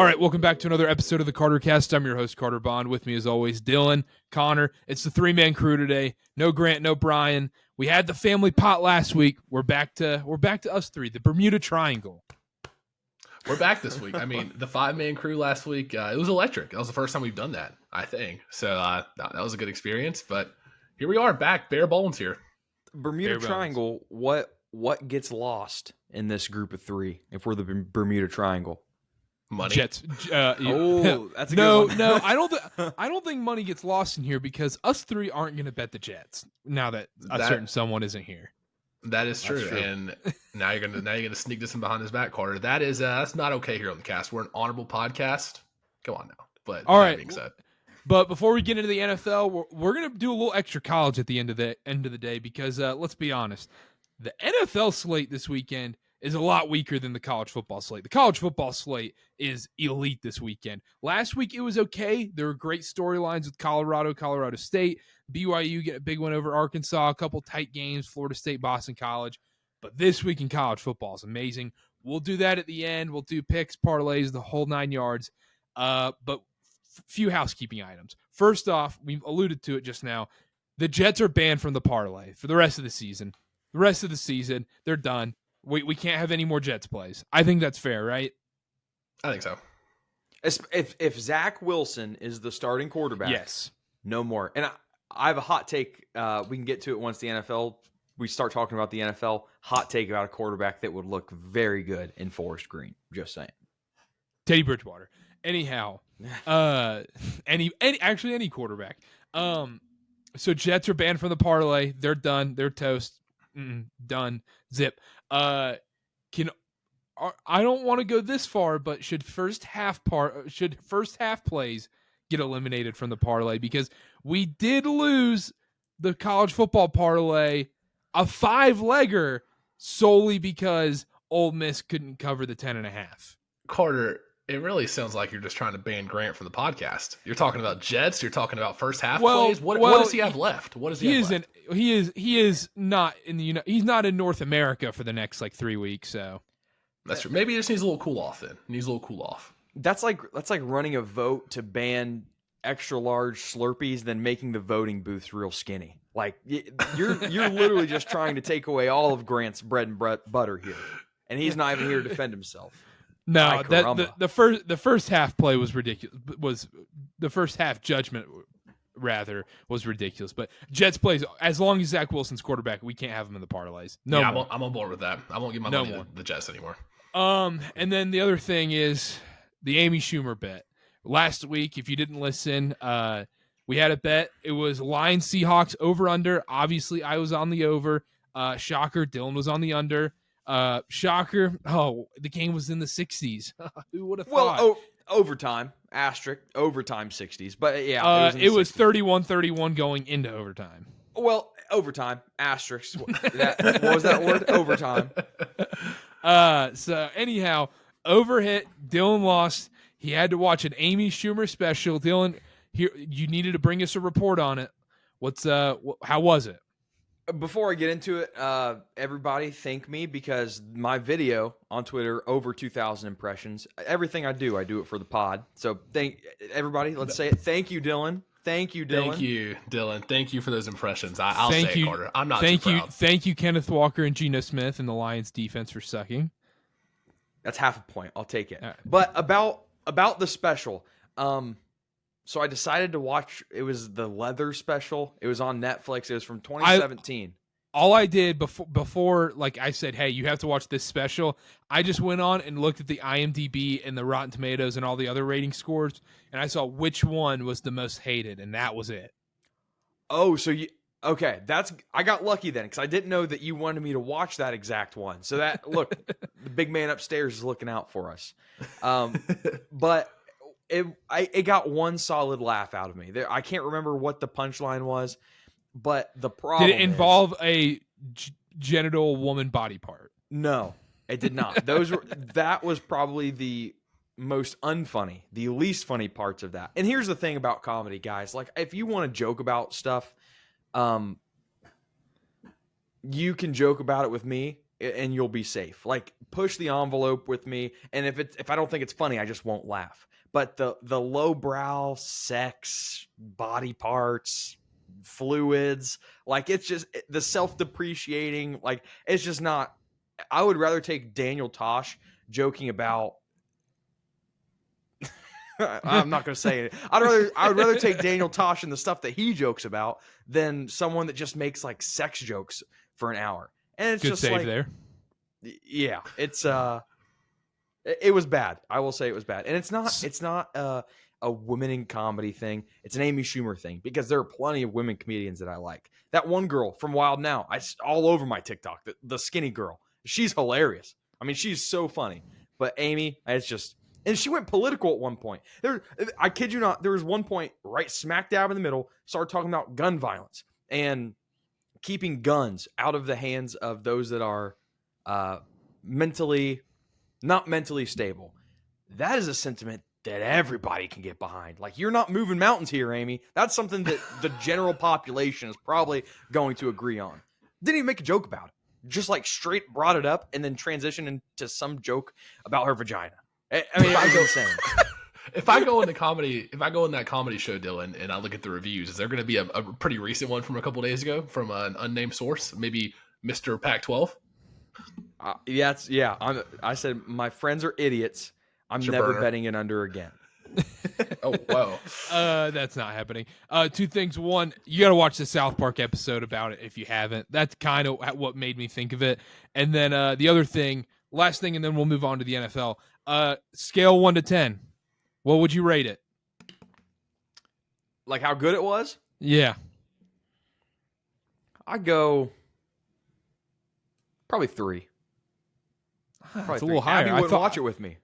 All right, welcome back to another episode of the Karter Cast. I'm your host, Karter Baughan. With me, as always, Dylan, Connor. It's the three-man crew today. No Grant, no Brian. We had the family pot last week. We're back to us three, the Bermuda Triangle. We're back this week. I mean, the five-man crew last week, it was electric. That was the first time we've done that, I think. So that was a good experience. But here we are, back. Bare bones here. Bermuda Triangle, what gets lost in this group of three if we're the Bermuda Triangle? Money. Jets. That's a good one. No. I don't think money gets lost in here because us three aren't going to bet the Jets now that a certain someone isn't here. That is true. And now you're gonna sneak this in behind his back, Karter. That's not okay here on the cast. We're an honorable podcast. Come on now. But all right. Being said. But before we get into the NFL, we're gonna do a little extra college at the end of the day because let's be honest, the NFL slate this weekend is a lot weaker than the college football slate. The college football slate is elite this weekend. Last week, it was okay. There were great storylines with Colorado State, BYU get a big one over Arkansas, a couple tight games, Florida State, Boston College. But this week in college football is amazing. We'll do that at the end. We'll do picks, parlays, the whole 9 yards. But few housekeeping items. First off, we alluded to it just now. The Jets are banned from the parlay for the rest of the season. The rest of the season, they're done. We can't have any more Jets plays. I think that's fair, right? I think so. If Zach Wilson is the starting quarterback, yes, no more. And I have a hot take. We can get to it once we start talking about the NFL. Hot take about a quarterback that would look very good in Forest Green. Just saying. Teddy Bridgewater. Anyhow, any quarterback. So Jets are banned from the parlay. They're done. They're toast. Done. Zip. I don't want to go this far, but should first half plays get eliminated from the parlay because we did lose the college football parlay, a 5-legger, solely because Ole Miss couldn't cover the 10.5. Karter, it really sounds like you're just trying to ban Grant from the podcast. You're talking about Jets. You're talking about first half plays. What does he have left? What does he have left? He is not in the he's not in North America for the next 3 weeks. So that's true. Maybe he just needs a little cool off. Then needs a little cool off. That's like running a vote to ban extra large Slurpees, then making the voting booths real skinny. Like you're literally just trying to take away all of Grant's bread and butter here, and he's not even here to defend himself. No, the first half play was ridiculous. Was the first half judgment rather was ridiculous. But Jets plays, as long as Zach Wilson's quarterback, we can't have him in the parlays. I'm on board with that. I won't give my money to the Jets anymore. And then the other thing is the Amy Schumer bet. Last week, if you didn't listen, we had a bet. It was Lions Seahawks over under. Obviously, I was on the over. Shocker, Dylan was on the under. Shocker. Oh, the game was in the 60s. Who would have thought? Well, overtime, overtime 60s. But yeah, it was 31-31 going into overtime. Well, overtime, asterisk. What was that word? Overtime. So anyhow, overhit. Dylan lost. He had to watch an Amy Schumer special. Dylan, here you needed to bring us a report on it. How was it? Before I get into it, everybody thank me because my video on Twitter, over 2,000 impressions. Everything I do it for the pod. So thank everybody. Let's say it. Thank you, Dylan. Thank you, Dylan. Thank you, Dylan. Thank you for those impressions. I'll say it, Karter. I'm not too proud. Thank you, Kenneth Walker and Geno Smith and the Lions defense for sucking. That's half a point. I'll take it. Right. But about the special, so I decided to watch, it was the leather special. It was on Netflix. It was from 2017. All I did before, like I said, hey, you have to watch this special. I just went on and looked at the IMDb and the Rotten Tomatoes and all the other rating scores, and I saw which one was the most hated, and that was it. Oh, so okay, I got lucky then because I didn't know that you wanted me to watch that exact one. So look, the big man upstairs is looking out for us. But it got one solid laugh out of me. I can't remember what the punchline was, but the problem did it involve a genital woman body part? No, it did not. That was probably the most unfunny, the least funny parts of that. And here's the thing about comedy, guys. Like, if you want to joke about stuff, you can joke about it with me. and you'll be safe. Like, push the envelope with me, and if I don't think it's funny, I just won't laugh. But the lowbrow sex, body parts, fluids, like, it's just the self-depreciating, like, it's just not. I would rather take Daniel Tosh joking about. I'm not going to say it. I would rather take Daniel Tosh and the stuff that he jokes about than someone that just makes like sex jokes for an hour. And it's Good just save like, there. yeah, it's it was bad. I will say it was bad. And it's not a women in comedy thing. It's an Amy Schumer thing, because there are plenty of women comedians that I like. That one girl from Wild Now, all over my TikTok, the skinny girl. She's hilarious. I mean, she's so funny. But Amy, it's just, and she went political at one point. I kid you not, there was one point right smack dab in the middle, started talking about gun violence and keeping guns out of the hands of those that are not mentally stable. That is a sentiment that everybody can get behind. Like, you're not moving mountains here, Amy. That's something that the general population is probably going to agree on. Didn't even make a joke about it. Just like straight brought it up and then transitioned into some joke about her vagina. I mean, I go insane. If I go in that comedy show, Dylan, and I look at the reviews, is there going to be a pretty recent one from a couple days ago from an unnamed source? Maybe Mr. Pac-12? I said my friends are idiots. I'm It's your never burner. betting it under again. Oh, whoa. That's not happening. Two things. One, you got to watch the South Park episode about it if you haven't. That's kind of what made me think of it. And then the other thing, last thing, and then we'll move on to the NFL. Scale 1 to 10. What would you rate it? Like how good it was? Yeah. I go probably 3. Probably It's a little higher. Abby wouldn't watch it with me.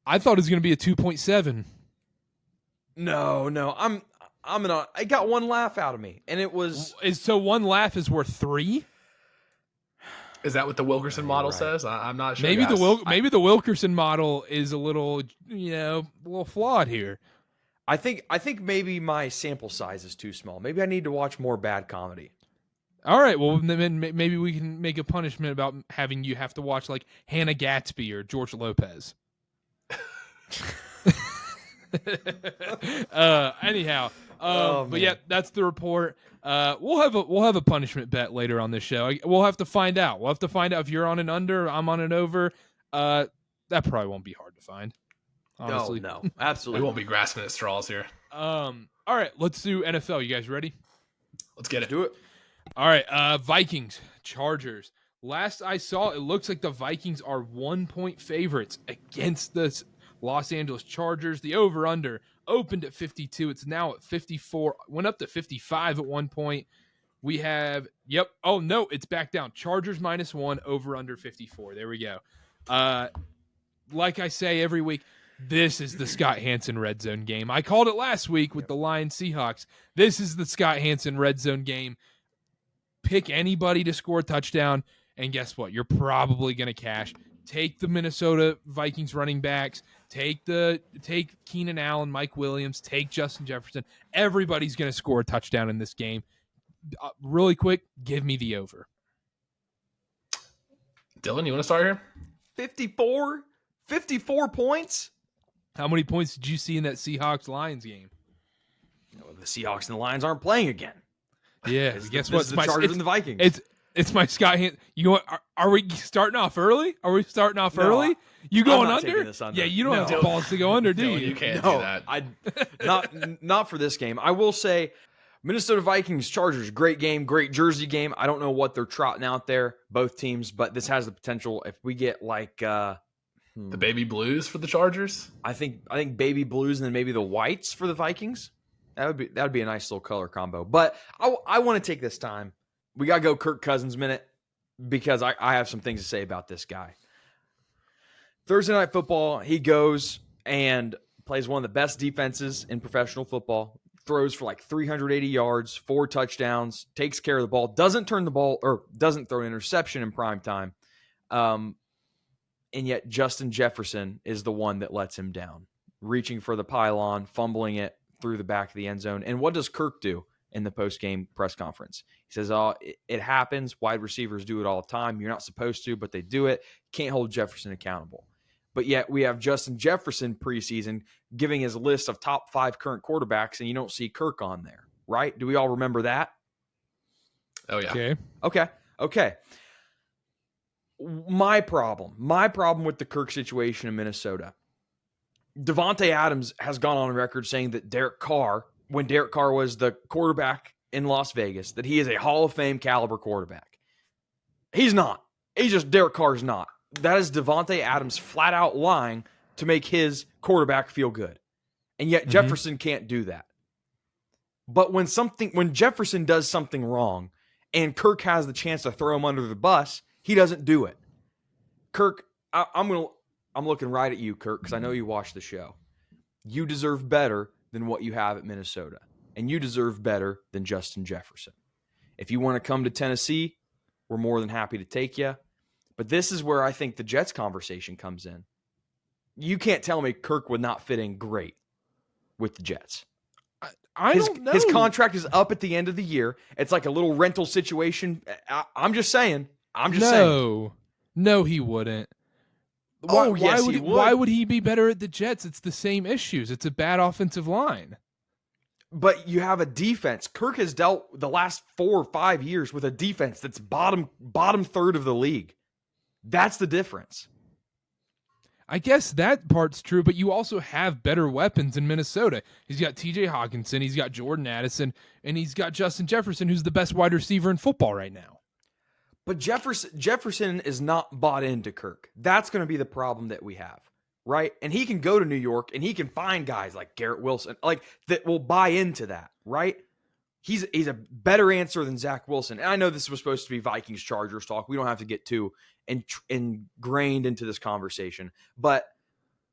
I thought it was going to be a 2.7. No, I got one laugh out of me, and it was So one laugh is worth 3? Is that what the Wilkerson model right. says? I'm not sure. Maybe guys. maybe the Wilkerson model is a little flawed here. I think maybe my sample size is too small. Maybe I need to watch more bad comedy. All right, well then maybe we can make a punishment about having you have to watch like Hannah Gatsby or George Lopez. Anyhow, but yeah, that's the report. We'll have a punishment bet later on this show. We'll have to find out. We'll have to find out if you're on an under, I'm on an over. That probably won't be hard to find. Honestly. No, We absolutely. won't be grasping at straws here. All right, let's do NFL. You guys ready? Let's get it. Do it. All right, Vikings, Chargers. Last I saw, it looks like the Vikings are 1-point favorites against the Los Angeles Chargers. The over-under opened at 52. It's now at 54. Went up to 55 at one point. We have, oh, no, it's back down. Chargers -1, over-under 54. There we go. Like I say every week, this is the Scott Hansen red zone game. I called it last week with the Lions Seahawks. This is the Scott Hansen red zone game. Pick anybody to score a touchdown, and guess what? You're probably going to cash. Take the Minnesota Vikings running backs. Take Keenan Allen, Mike Williams. Take Justin Jefferson. Everybody's going to score a touchdown in this game. Really quick, give me the over. Dylan, you want to start here? 54 points. How many points did you see in that Seahawks-Lions game? The Seahawks and the Lions aren't playing again. Yeah, guess what? This is the Chargers and the Vikings. It's my Scott Hansen. You know what? Are we starting off early? You I'm going not under? taking this under. Yeah, you don't No. have balls to go under, do Dylan, you? you can't No, do that. not for this game. I will say, Minnesota Vikings, Chargers, great game, great Jersey game. I don't know what they're trotting out there, both teams, but this has the potential. If we get like The baby blues for the Chargers? I think baby blues and then maybe the whites for the Vikings. That would be a nice little color combo. But I want to take this time. We gotta go Kirk Cousins minute because I have some things to say about this guy. Thursday Night Football, he goes and plays one of the best defenses in professional football. Throws for like 380 yards, 4 touchdowns, takes care of the ball, doesn't turn the ball or doesn't throw an interception in prime time. And yet Justin Jefferson is the one that lets him down, reaching for the pylon, fumbling it through the back of the end zone. And what does Kirk do in the post-game press conference. He says, "Oh, it happens. Wide receivers do it all the time. You're not supposed to, but they do it. Can't hold Jefferson accountable." But yet we have Justin Jefferson preseason giving his list of top 5 current quarterbacks, and you don't see Kirk on there, right? Do we all remember that? Oh, yeah. Okay. My problem with the Kirk situation in Minnesota. Devontae Adams has gone on record saying that Derek Carr, when Derek Carr was the quarterback in Las Vegas, that he is a Hall of Fame caliber quarterback. He's not. Derek Carr's not. That is Devontae Adams flat out lying to make his quarterback feel good. And yet Jefferson can't do that. But when Jefferson does something wrong and Kirk has the chance to throw him under the bus, he doesn't do it. Kirk, I'm looking right at you, Kirk, because I know you watch the show. You deserve better than what you have at Minnesota. And you deserve better than Justin Jefferson. If you want to come to Tennessee, we're more than happy to take you. But this is where I think the Jets conversation comes in. You can't tell me Kirk would not fit in great with the Jets. I don't know. His contract is up at the end of the year. It's like a little rental situation. I'm just saying. No, he wouldn't. He would. Why would he be better at the Jets? It's the same issues. It's a bad offensive line. But you have a defense. Kirk has dealt the last 4 or 5 years with a defense that's bottom third of the league. That's the difference. I guess that part's true, but you also have better weapons in Minnesota. He's got TJ Hawkinson, he's got Jordan Addison, and he's got Justin Jefferson, who's the best wide receiver in football right now. But Jefferson is not bought into Kirk. That's going to be the problem that we have, right? And he can go to New York and he can find guys like Garrett Wilson, like that will buy into that, right? He's a better answer than Zach Wilson. And I know this was supposed to be Vikings Chargers talk. We don't have to get too ingrained into this conversation. But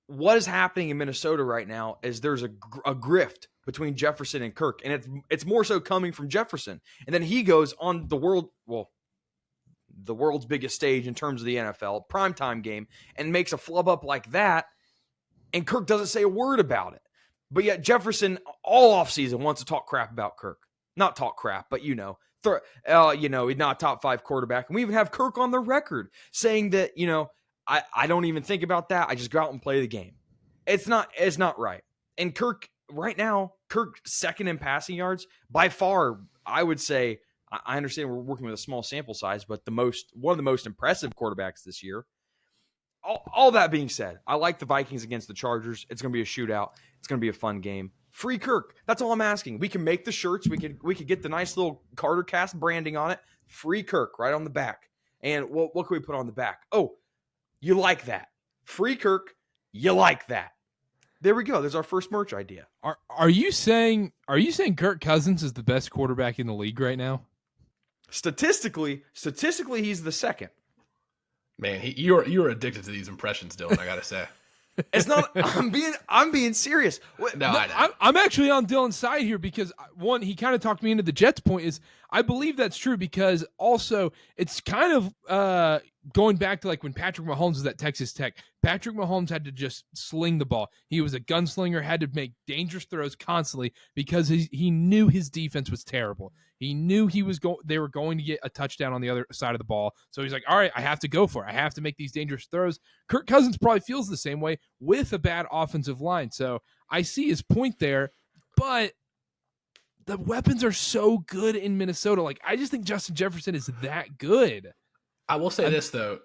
what is happening in Minnesota right now is there's a grift between Jefferson and Kirk. And it's more so coming from Jefferson. And then he goes on the world's biggest stage in terms of the NFL, primetime game, and makes a flub up like that. And Kirk doesn't say a word about it. But yet Jefferson all offseason wants to talk crap about Kirk. Not talk crap, but he's not a top 5 quarterback. And we even have Kirk on the record saying that, I don't even think about that. I just go out and play the game. It's not right. And Kirk, right now, second in passing yards by far. I would say, I understand we're working with a small sample size, but one of the most impressive quarterbacks this year. All that being said, I like the Vikings against the Chargers. It's going to be a shootout. It's going to be a fun game. Free Kirk. That's all I'm asking. We can make the shirts. We could get the nice little Karter cast branding on it. Free Kirk right on the back. And what can we put on the back? Oh, you like that. Free Kirk. You like that. There we go. There's our first merch idea. Are you saying Kirk Cousins is the best quarterback in the league right now? Statistically, he's the second. Man, you're addicted to these impressions, Dylan. I gotta say. It's not. I'm being serious. I'm actually on Dylan's side here because one, he kind of talked me into the Jets point. Is I believe that's true because also it's kind of going back to like when Patrick Mahomes was at Texas Tech. Patrick Mahomes had to just sling the ball. He was a gunslinger, had to make dangerous throws constantly because he knew his defense was terrible. He knew they were going to get a touchdown on the other side of the ball. So he's like, all right, I have to go for it. I have to make these dangerous throws. Kirk Cousins probably feels the same way with a bad offensive line. So I see his point there, but the weapons are so good in Minnesota. Like, I just think Justin Jefferson is that good. I will say this, though,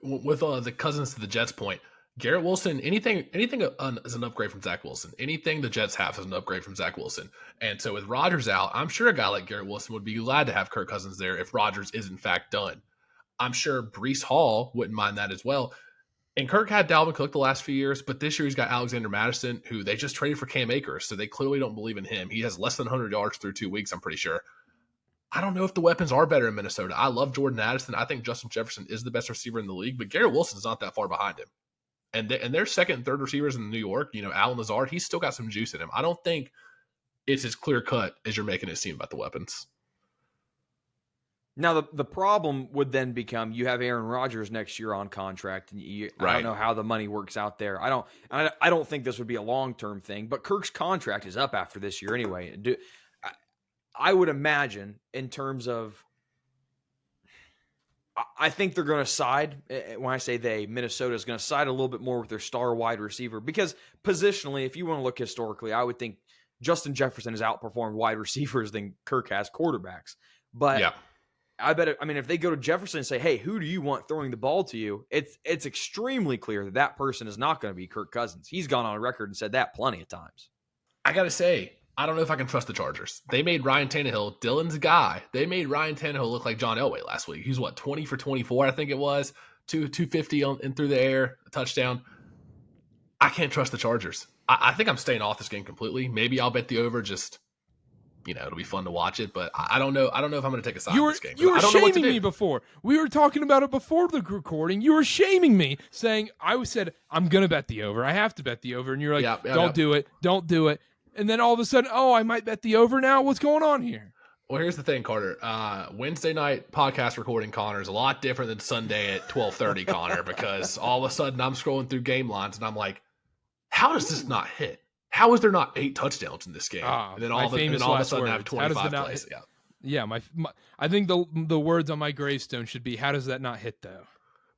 with the Cousins to the Jets point, Garrett Wilson, anything is an upgrade from Zach Wilson. Anything the Jets have is an upgrade from Zach Wilson. And so with Rodgers out, I'm sure a guy like Garrett Wilson would be glad to have Kirk Cousins there if Rodgers is in fact done. I'm sure Breece Hall wouldn't mind that as well. And Kirk had Dalvin Cook the last few years, but this year he's got Alexander Mattison, who they just traded for Cam Akers, so they clearly don't believe in him. He has less than 100 yards through 2 weeks, I'm pretty sure. I don't know if the weapons are better in Minnesota. I love Jordan Addison. I think Justin Jefferson is the best receiver in the league, but Garrett Wilson's not that far behind him. And their second and third receivers in New York, Allen Lazard, he's still got some juice in him. I don't think it's as clear cut as you're making it seem about the weapons. Now, the problem would then become you have Aaron Rodgers next year on contract, and I don't know how the money works out there. I don't think this would be a long-term thing, but Kirk's contract is up after this year anyway. I would imagine in terms of, I think they're going to side, when I say they, Minnesota is going to side a little bit more with their star wide receiver, because positionally, if you want to look historically, I would think Justin Jefferson has outperformed wide receivers than Kirk has quarterbacks. But Yeah. I bet, if they go to Jefferson and say, hey, who do you want throwing the ball to you? It's extremely clear that that person is not going to be Kirk Cousins. He's gone on record and said that plenty of times. I got to say, I don't know if I can trust the Chargers. They made Ryan Tannehill, Dylan's guy. They made Ryan Tannehill look like John Elway last week. He's 20 for 24, I think it was. 250 in through the air, a touchdown. I can't trust the Chargers. I think I'm staying off this game completely. Maybe I'll bet the over, just, it'll be fun to watch it, but I don't know. I don't know if I'm going to take a side in this game. You were I don't know what to shaming do. me before. We were talking about it before the recording. You were shaming me, saying, I said, I'm going to bet the over. I have to bet the over. And you're like, don't do it. Don't do it. And then all of a sudden, I might bet the over now. What's going on here? Well, here's the thing, Carter. Wednesday night podcast recording, Connor, is a lot different than Sunday at 12:30, Connor, because all of a sudden I'm scrolling through game lines and I'm like, how does this not hit? How is there not 8 touchdowns in this game? And then all of a sudden I have 25 plays. Yeah, I think the words on my gravestone should be, how does that not hit, though?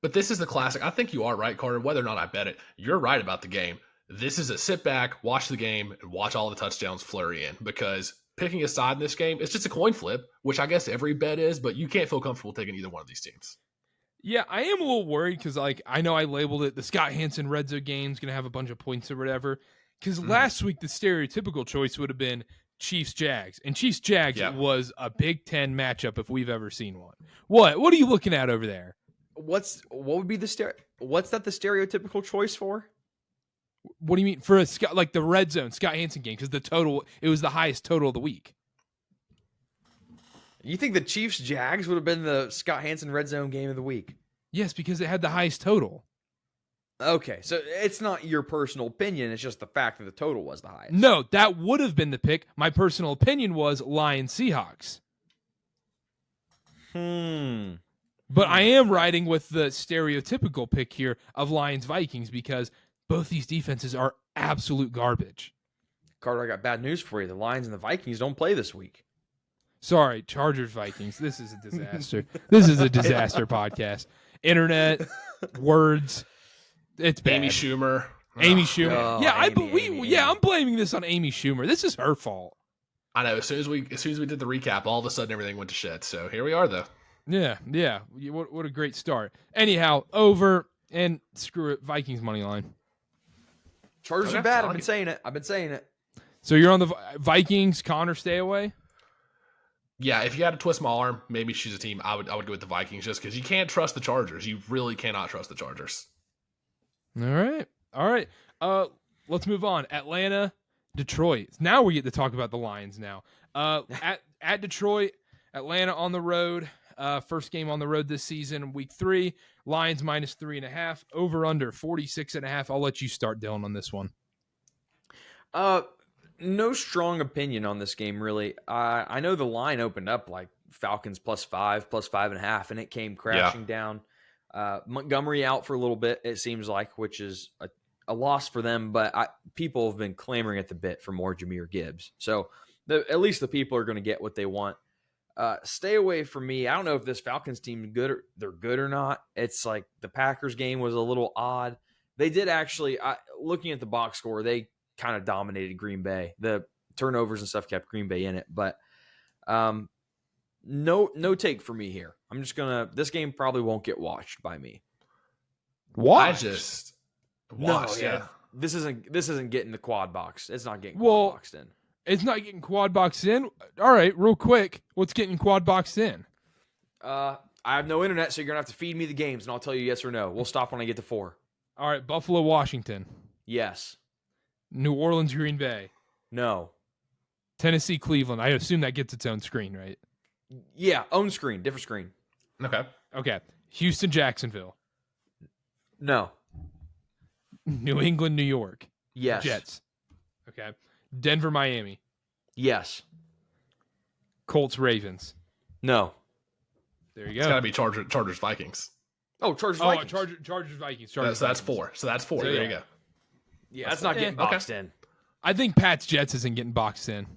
But this is the classic. I think you are right, Carter. Whether or not I bet it, you're right about the game. This is a sit back, watch the game, and watch all the touchdowns flurry in, because picking a side in this game, it's just a coin flip, which I guess every bet is, but you can't feel comfortable taking either one of these teams. Yeah, I am a little worried because, I know I labeled it the Scott Hansen red zone game is going to have a bunch of points or whatever. Because last week, the stereotypical choice would have been Chiefs-Jags. And Chiefs-Jags was a Big Ten matchup if we've ever seen one. What are you looking at over there? What would be what's that the stereotypical choice for? What do you mean for the red zone Scott Hansen game? Because it was the highest total of the week. You think the Chiefs-Jags would have been the Scott Hansen red zone game of the week? Yes, because it had the highest total. Okay, so it's not your personal opinion. It's just the fact that the total was the highest. No, that would have been the pick. My personal opinion was Lions Seahawks. But I am riding with the stereotypical pick here of Lions Vikings because both these defenses are absolute garbage. Carter, I got bad news for you. The Lions and the Vikings don't play this week. Sorry, Chargers Vikings. This is a disaster. This is a disaster podcast. Internet, words. It's bad. Amy Schumer. Amy Schumer. Amy. I'm blaming this on Amy Schumer. This is her fault. I know. As soon as we did the recap, all of a sudden everything went to shit. So here we are, though. Yeah. What a great start. Anyhow, over and screw it. Vikings money line. Chargers are bad. I've been saying it. So you're on the Vikings. Connor, stay away. Yeah, if you had to twist my arm, maybe she's a team. I would go with the Vikings just because you can't trust the Chargers. You really cannot trust the Chargers. All right. Let's move on. Atlanta, Detroit. Now we get to talk about the Lions now. At Detroit, Atlanta on the road. First game on the road this season, week 3. Lions minus 3.5. Over under 46.5. I'll let you start, Dylan, on this one. No strong opinion on this game, really. I know the line opened up like Falcons +5, +5.5, and it came crashing down. Montgomery out for a little bit, it seems like, which is a loss for them, but people have been clamoring at the bit for more Jahmyr Gibbs. So at least the people are going to get what they want. Stay away from me. I don't know if this Falcons team they're good or not. It's like the Packers game was a little odd. They did actually, looking at the box score, they kind of dominated Green Bay. The turnovers and stuff kept Green Bay in it, but no take for me here. I'm just this game probably won't get watched by me. Watch. I just watched. No, yeah. This isn't getting the quad box. It's not getting quad boxed in. It's not getting quad boxed in. All right, real quick. What's getting quad boxed in? I have no internet, so you're gonna have to feed me the games, and I'll tell you yes or no. We'll stop when I get to 4. All right, Buffalo, Washington. Yes. New Orleans, Green Bay. No. Tennessee, Cleveland. I assume that gets its own screen, right? Yeah, own screen, different screen. Okay. Houston, Jacksonville. No. New England, New York. Yes. Jets. Okay. Denver, Miami. Yes. Colts, Ravens. No. There you go. It's got to be Chargers, Vikings. Oh, Chargers, Vikings. Chargers, Vikings. So that's 4. There you go. Yeah, that's not getting boxed in. I think Pats, Jets isn't getting boxed in.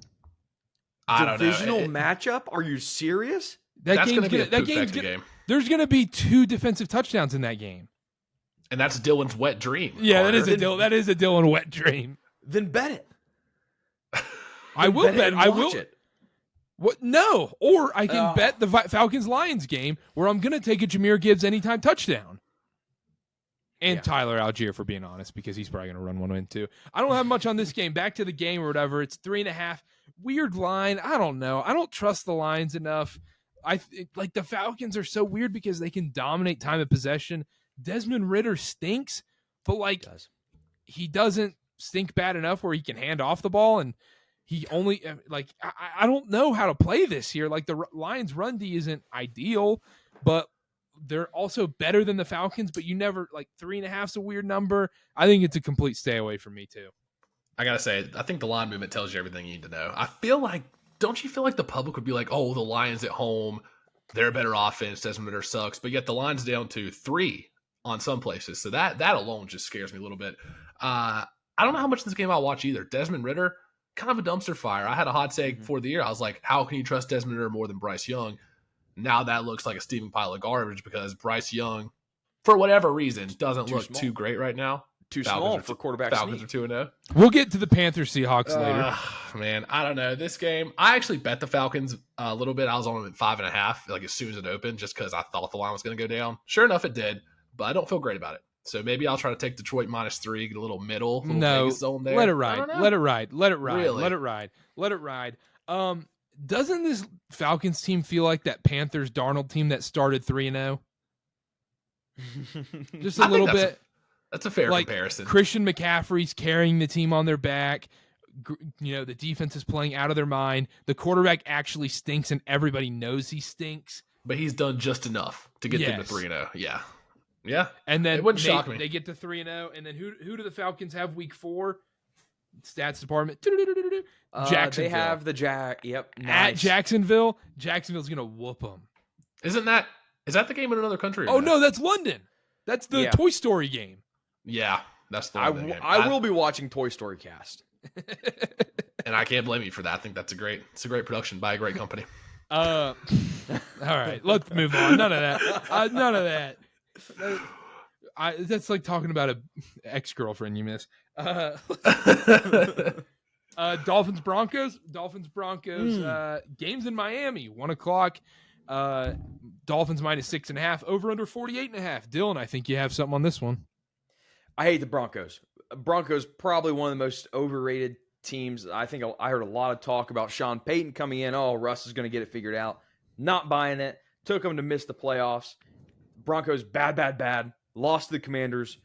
I don't know. Divisional matchup? Are you serious? That's going to be a poop-fected game. There's going to be 2 defensive touchdowns in that game. And that's Dylan's wet dream. Yeah, Karter. that is a Dylan wet dream. Then bet it. I will bet. I will. It. What? No. Or I can bet the Falcons-Lions game where I'm going to take a Jahmyr Gibbs anytime touchdown. And Tyler Algier, for being honest, because he's probably going to run one in too. I don't have much on this game. Back to the game or whatever. It's 3.5. Weird line. I don't know. I don't trust the lines enough. Like the Falcons are so weird because they can dominate time of possession. Desmond Ridder stinks, but like he doesn't stink bad enough where he can hand off the ball, and he only like I don't know how to play this here. Like the Lions' run D isn't ideal, but they're also better than the Falcons. But you never like 3.5 is a weird number. I think it's a complete stay away from me too. I gotta say, I think the line movement tells you everything you need to know. Don't you feel like the public would be like, oh, the Lions at home, they're a better offense, Desmond Ridder sucks, but yet the line's down to 3 on some places. So that alone just scares me a little bit. I don't know how much of this game I'll watch either. Desmond Ridder, kind of a dumpster fire. I had a hot take before the year. I was like, how can you trust Desmond Ridder more than Bryce Young? Now that looks like a steaming pile of garbage because Bryce Young, for whatever reason, doesn't look too great right now. Too small for quarterbacks. Falcons are 2-0. We'll get to the Panthers Seahawks later. Man, I don't know. This game, I actually bet the Falcons a little bit. I was on them at 5.5, like as soon as it opened, just because I thought the line was going to go down. Sure enough, it did, but I don't feel great about it. So maybe I'll try to take Detroit -3, get a little middle, Vegas zone there. Let it ride. Let it ride. Let it ride. Really? Let it ride. Let it ride. Doesn't this Falcons team feel like that Panthers Darnold team that started 3-0? Just a little bit. That's a fair comparison. Christian McCaffrey's carrying the team on their back. You know, the defense is playing out of their mind. The quarterback actually stinks, and everybody knows he stinks. But he's done just enough to get them to 3-0. Yeah. Yeah. And then it wouldn't shock me. They get to 3-0, and then who do the Falcons have week 4? Stats department. Jacksonville. They have the Yep. Nice. At Jacksonville. Jacksonville's going to whoop them. Is that the game in another country? Oh, no, that's London. That's the Toy Story game. Yeah, that's the game. I will be watching Toy Story Cast. And I can't blame you for that. I think it's a great production by a great company. All right, let's move on. None of that. None of that. That's like talking about an ex-girlfriend you miss. Dolphins Broncos. Games in Miami, 1:00. Dolphins -6.5. Over under 48.5. Dylan, I think you have something on this one. I hate the Broncos. Broncos probably one of the most overrated teams. I think I heard a lot of talk about Sean Payton coming in. Oh, Russ is going to get it figured out. Not buying it. Took them to miss the playoffs. Broncos bad. Lost to the Commanders.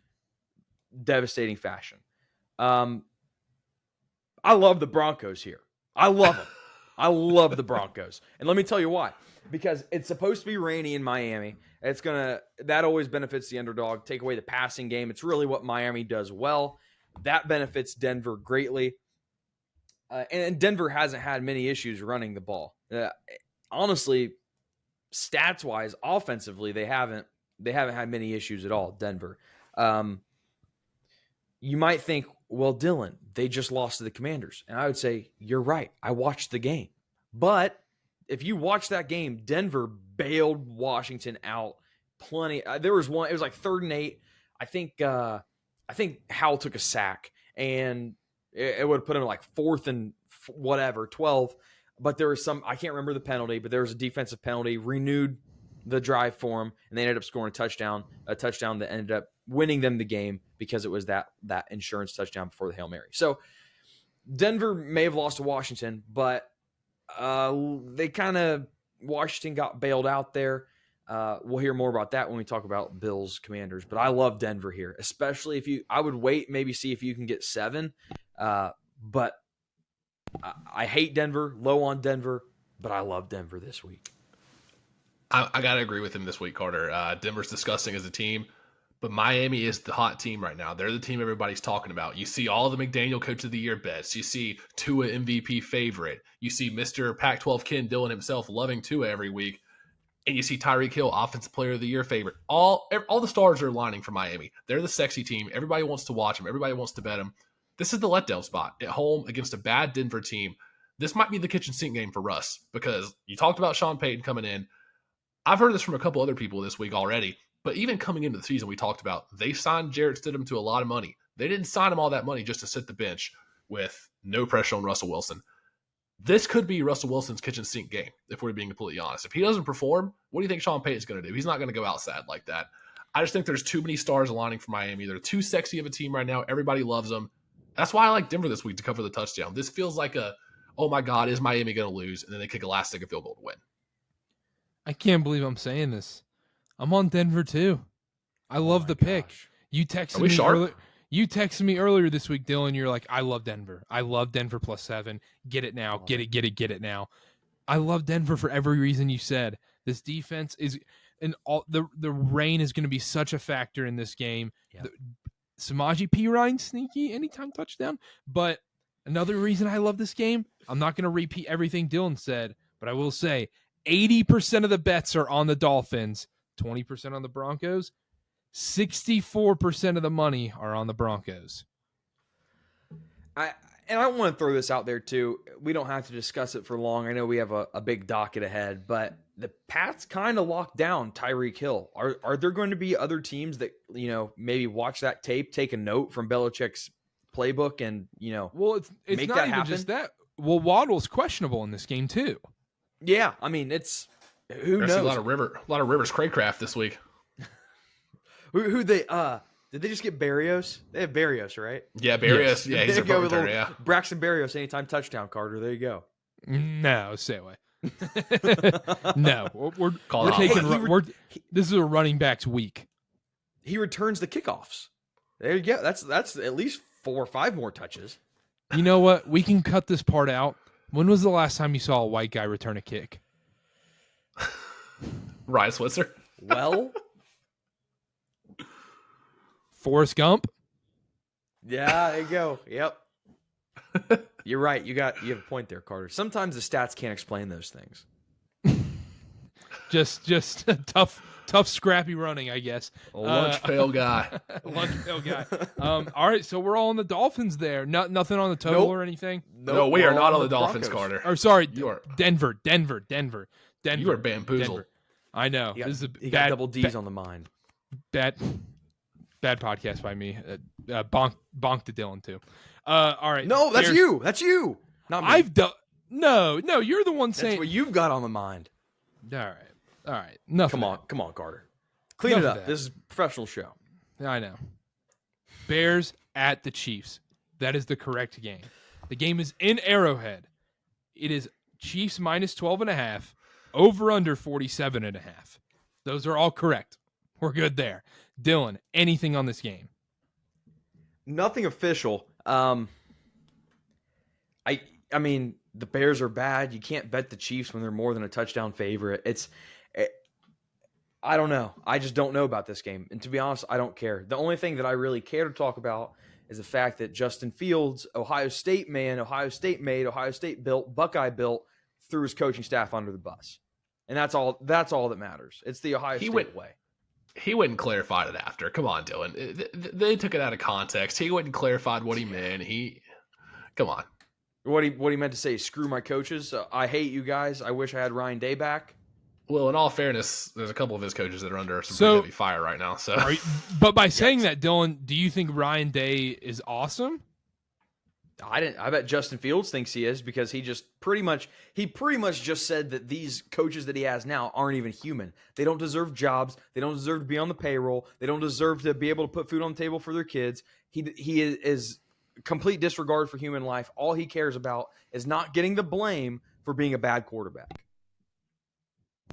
Devastating fashion. I love the Broncos here. I love them. I love the Broncos. And let me tell you why. Because it's supposed to be rainy in Miami. That always benefits the underdog. Take away the passing game. It's really what Miami does well. That benefits Denver greatly. And Denver hasn't had many issues running the ball. Honestly, stats-wise, offensively, they haven't had many issues at all, Denver. You might think, well, Dylan, they just lost to the Commanders. And I would say, you're right. I watched the game. But if you watch that game, Denver bailed Washington out plenty. There was one, it was like 3rd and 8. I think Howell took a sack, and it would have put him like 4th and 12. But there was I can't remember the penalty, but there was a defensive penalty, renewed the drive for him, and they ended up scoring a touchdown that ended up winning them the game because it was that insurance touchdown before the Hail Mary. So Denver may have lost to Washington, but Washington got bailed out there. We'll hear more about that when we talk about Bills Commanders, but I love Denver here, especially I would wait, maybe see if you can get 7. But I hate Denver, low on Denver, but I love Denver this week. I got to agree with him this week, Karter. Denver's disgusting as a team, but Miami is the hot team right now. They're the team everybody's talking about. You see all the McDaniel Coach of the Year bets. You see Tua MVP favorite. You see Mr. Pac-12 Ken Dillon himself loving Tua every week. And you see Tyreek Hill, Offensive Player of the Year favorite. All the stars are aligning for Miami. They're the sexy team. Everybody wants to watch them. Everybody wants to bet them. This is the letdown spot at home against a bad Denver team. this might be the kitchen sink game for Russ, because you talked about Sean Payton coming in. I've heard this from a couple other people this week already, but even coming into the season, we talked about they signed Jarrett Stidham to a lot of money. They didn't sign him all that money just to sit the bench with no pressure on Russell Wilson. This could be Russell Wilson's kitchen sink game, if we're being completely honest. If he doesn't perform, what do you think Sean Payton's going to do? He's not going to go out sad like that. I just think there's too many stars aligning for Miami. They're too sexy of a team right now. Everybody loves them. That's why I like Denver this week to cover the touchdown. This feels like oh my God, is Miami going to lose? And then they kick a last-second field goal to win. I can't believe I'm saying this. I'm on Denver too. I love the pick. You texted me earlier. You texted me earlier this week, Dylan. You're like, I love Denver. I love Denver +7. Get it now. Get it now. I love Denver for every reason you said. This defense is, and all the rain is going to be such a factor in this game. Yep. Samaje Perine sneaky anytime touchdown. But another reason I love this game, I'm not going to repeat everything Dylan said, but I will say 80% of the bets are on the Dolphins, 20% on the Broncos, 64% of the money are on the Broncos. I want to throw this out there too. We don't have to discuss it for long. I know we have a big docket ahead, but the Pats kind of locked down Tyreek Hill. Are there going to be other teams that, maybe watch that tape, take a note from Belichick's playbook and, well, it's make not that even happen? just that. Well, Waddle's questionable in this game too. Yeah, I mean, it's who knows. A lot of Rivers Craycraft this week. Who they did they just get Berrios? They have Berrios, right? Yeah, Berrios. Yes. Yeah, he's There a you go with return, yeah. Braxton Berrios anytime touchdown, Karter. There you go. No, stay away. No, we're Call it taking. off. This is a running backs week. He returns the kickoffs. There you go. That's at least 4 or 5 more touches. You know what? We can cut this part out. When was the last time you saw a white guy return a kick? Ryan Switzer. Well, Forrest Gump. yeah, there you go. Yep. You're right. You have a point there, Karter. Sometimes the stats can't explain those things. Just tough, scrappy running, I guess. Lunch pail guy. Lunch pail guy. All right, so we're all on the Dolphins there. Nothing on the total Nope. or anything. No, we we're are not all on the Dolphins, Broncos. Carter. Or sorry, You are. Denver. You are bamboozled. Denver. I know. You This is a got bad double D's on the mind. bad podcast by me. Bonk to Dylan too. All right. No, that's Bears- you. That's you. Not me. I've done. No, you're the one That's saying. what you've got on the mind. All right. Enough. Come of on, Karter. Clean Enough it of up. that. This is a professional show. that. I know. Bears at the Chiefs. That is the correct game. The game is in Arrowhead. It is Chiefs -12.5, over under 47.5. Those are all correct. We're good there. Dylan, anything on this game? Nothing official. I mean, the Bears are bad. You can't bet the Chiefs when they're more than a touchdown favorite. I don't know. I just don't know about this game. And to be honest, I don't care. The only thing that I really care to talk about is the fact that Justin Fields, Ohio State man, Ohio State made, Ohio State built, Buckeye built, threw his coaching staff under the bus. And that's all that matters. It's the Ohio State way. He went and clarified it after. Come on, Dylan. They took it out of context. He went and clarified what he meant. Come on. What he meant to say, screw my coaches. I hate you guys. I wish I had Ryan Day back. Well, in all fairness, there's a couple of his coaches that are under some So- pretty heavy fire right now. So, But by saying that, Dylan, do you think Ryan Day is awesome? I bet Justin Fields thinks he is, because he pretty much just said that these coaches that he has now aren't even human. They don't deserve jobs. They don't deserve to be on the payroll. They don't deserve to be able to put food on the table for their kids. He is complete disregard for human life. All he cares about is not getting the blame for being a bad quarterback.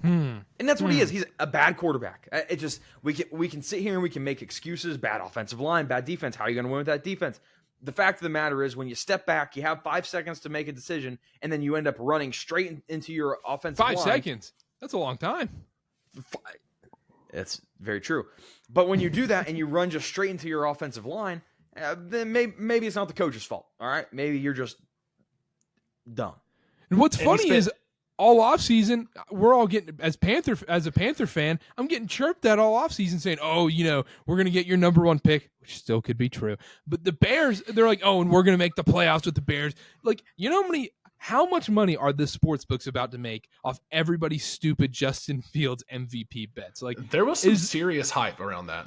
And that's what he is. He's a bad quarterback. It just we can sit here and we can make excuses. Bad offensive line, bad defense. How are you going to win with that defense? The fact of the matter is, when you step back, you have 5 seconds to make a decision, and then you end up running straight into your offensive line. 5 seconds. That's a long time. That's very true. But when you do that and you run just straight into your offensive line, then maybe it's not the coach's fault. All right, maybe you're just dumb. And what's funny is all offseason, we're all getting, as a Panther fan, I'm getting chirped at all offseason saying, oh, we're going to get your number 1 pick, which still could be true. But the Bears, they're like, oh, and we're going to make the playoffs with the Bears. Like, how How much money are the sports books about to make off everybody's stupid Justin Fields MVP bets? Like, there was some serious hype around that.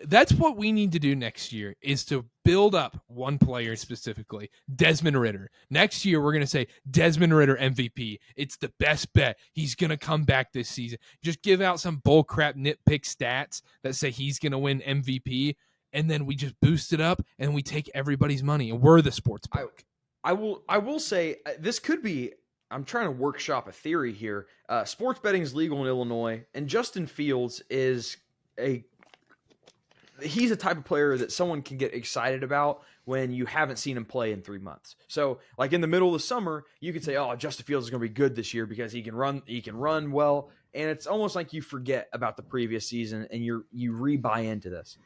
That's what we need to do next year, is to build up one player specifically, Desmond Ridder. Next year, we're going to say Desmond Ridder MVP. It's the best bet. He's going to come back this season. Just give out some bullcrap nitpick stats that say he's going to win MVP, and then we just boost it up and we take everybody's money, and we're the sports book. I will say this could be, I'm trying to workshop a theory here. Sports betting is legal in Illinois, and Justin Fields he's a type of player that someone can get excited about when you haven't seen him play in 3 months. So like in the middle of the summer, you could say, oh, Justin Fields is going to be good this year because he can run well. And it's almost like you forget about the previous season and you re-buy into this.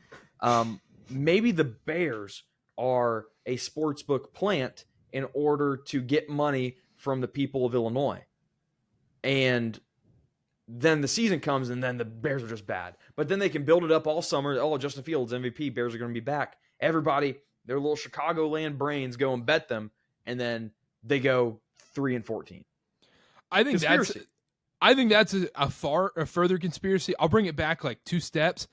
Maybe the Bears are a sportsbook plant in order to get money from the people of Illinois. And then the season comes and then the Bears are just bad. But then they can build it up all summer. Oh, Justin Fields, MVP, Bears are going to be back. Everybody, their little Chicagoland brains go and bet them, and then they go 3-14. I think that's a further conspiracy. I'll bring it back like 2 steps.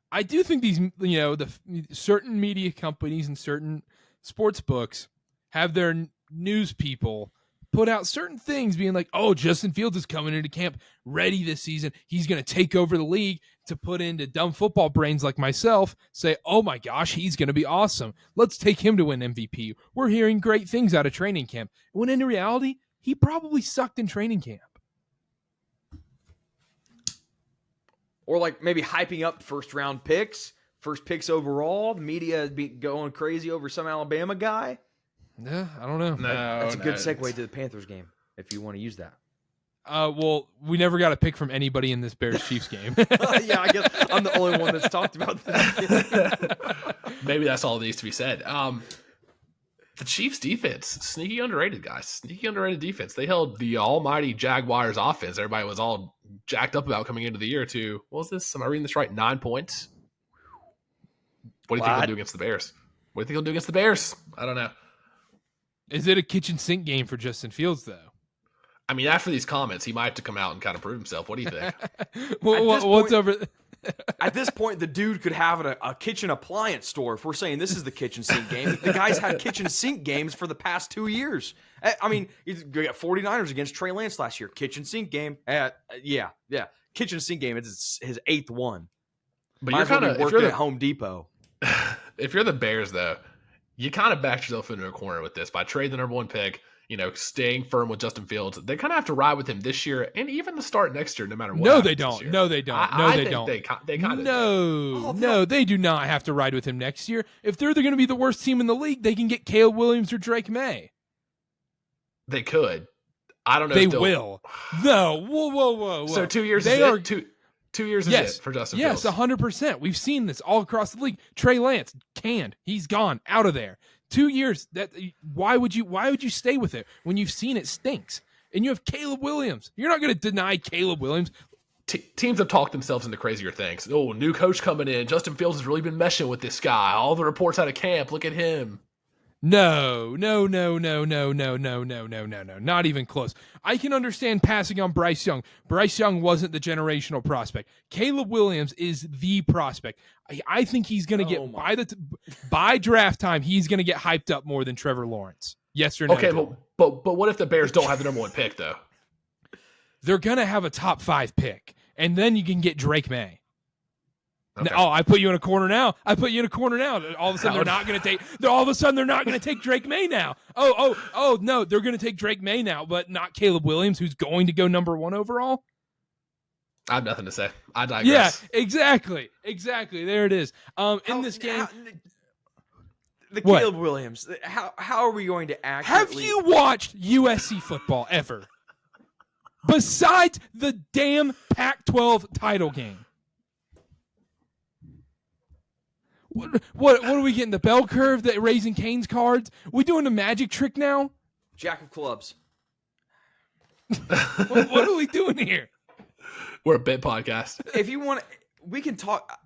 I do think these, the certain media companies and certain sports books have their news people put out certain things being like, oh, Justin Fields is coming into camp ready this season. He's going to take over the league, to put into dumb football brains like myself, say, oh my gosh, he's going to be awesome. Let's take him to win MVP. We're hearing great things out of training camp. When in reality, he probably sucked in training camp. Or like maybe hyping up first picks overall. The media be going crazy over some Alabama guy. Yeah, I don't know. That's a good segue to the Panthers game, if you want to use that. Well, we never got a pick from anybody in this Bears-Chiefs game. Yeah, I guess I'm the only one that's talked about that. Maybe that's all that needs to be said. The Chiefs' defense, sneaky underrated, guys. Sneaky underrated defense. They held the almighty Jaguars' offense. Everybody was all jacked up about coming into the year to, what was this? Am I reading this right? 9 points? What do you think they'll do against the Bears? What do you think they'll do against the Bears? I don't know. Is it a kitchen sink game for Justin Fields, though? I mean, after these comments, he might have to come out and kind of prove himself. What do you think? What's over? At this point, the dude could have a kitchen appliance store. If we're saying this is the kitchen sink game, the guy's had kitchen sink games for the past 2 years. I mean, he's got 49ers against Trey Lance last year. Kitchen sink game. Yeah. Kitchen sink game. It's his 8th one. But you're kind of working at Home Depot. If you're the Bears, though, you kind of backed yourself into a corner with this by trading the number 1 pick. Staying firm with Justin Fields. They kind of have to ride with him this year and even to start next year, no matter what. No, they don't. No, they don't. I think they kind of No, they do not have to ride with him next year. If they're going to be the worst team in the league, they can get Caleb Williams or Drake May. They could. I don't know. They will. No. Whoa. So 2 years is it? 2 years is it for Justin Fields? Yes, 100%. We've seen this all across the league. Trey Lance, canned. He's gone. Out of there. 2 years. Why would you stay with it when you've seen it stinks? And you have Caleb Williams. You're not going to deny Caleb Williams. Teams have talked themselves into crazier things. Oh, new coach coming in. Justin Fields has really been meshing with this guy. All the reports out of camp. Look at him. No. Not even close. I can understand passing on Bryce Young. Bryce Young wasn't the generational prospect. Caleb Williams is the prospect. I think he's going to get by draft time. He's going to get hyped up more than Trevor Lawrence. Yes or no? Okay, but what if the Bears don't have the number 1 pick though? They're going to have a top 5 pick, and then you can get Drake May. Okay. Oh, I put you in a corner now. All of a sudden, they're not going to take. All of a sudden, they're not going to take Drake May now. Oh, no, they're going to take Drake May now, but not Caleb Williams, who's going to go number 1 overall. I have nothing to say. I digress. Yeah, exactly. There it is. In this game, Caleb Williams. How are we going to accurately? Have you watched USC football ever? Besides the damn Pac-12 title game. What are we getting? The bell curve, the Raising Cane's cards? We doing the magic trick now? Jack of clubs. What are we doing here? We're a bit podcast. If you want, we can talk.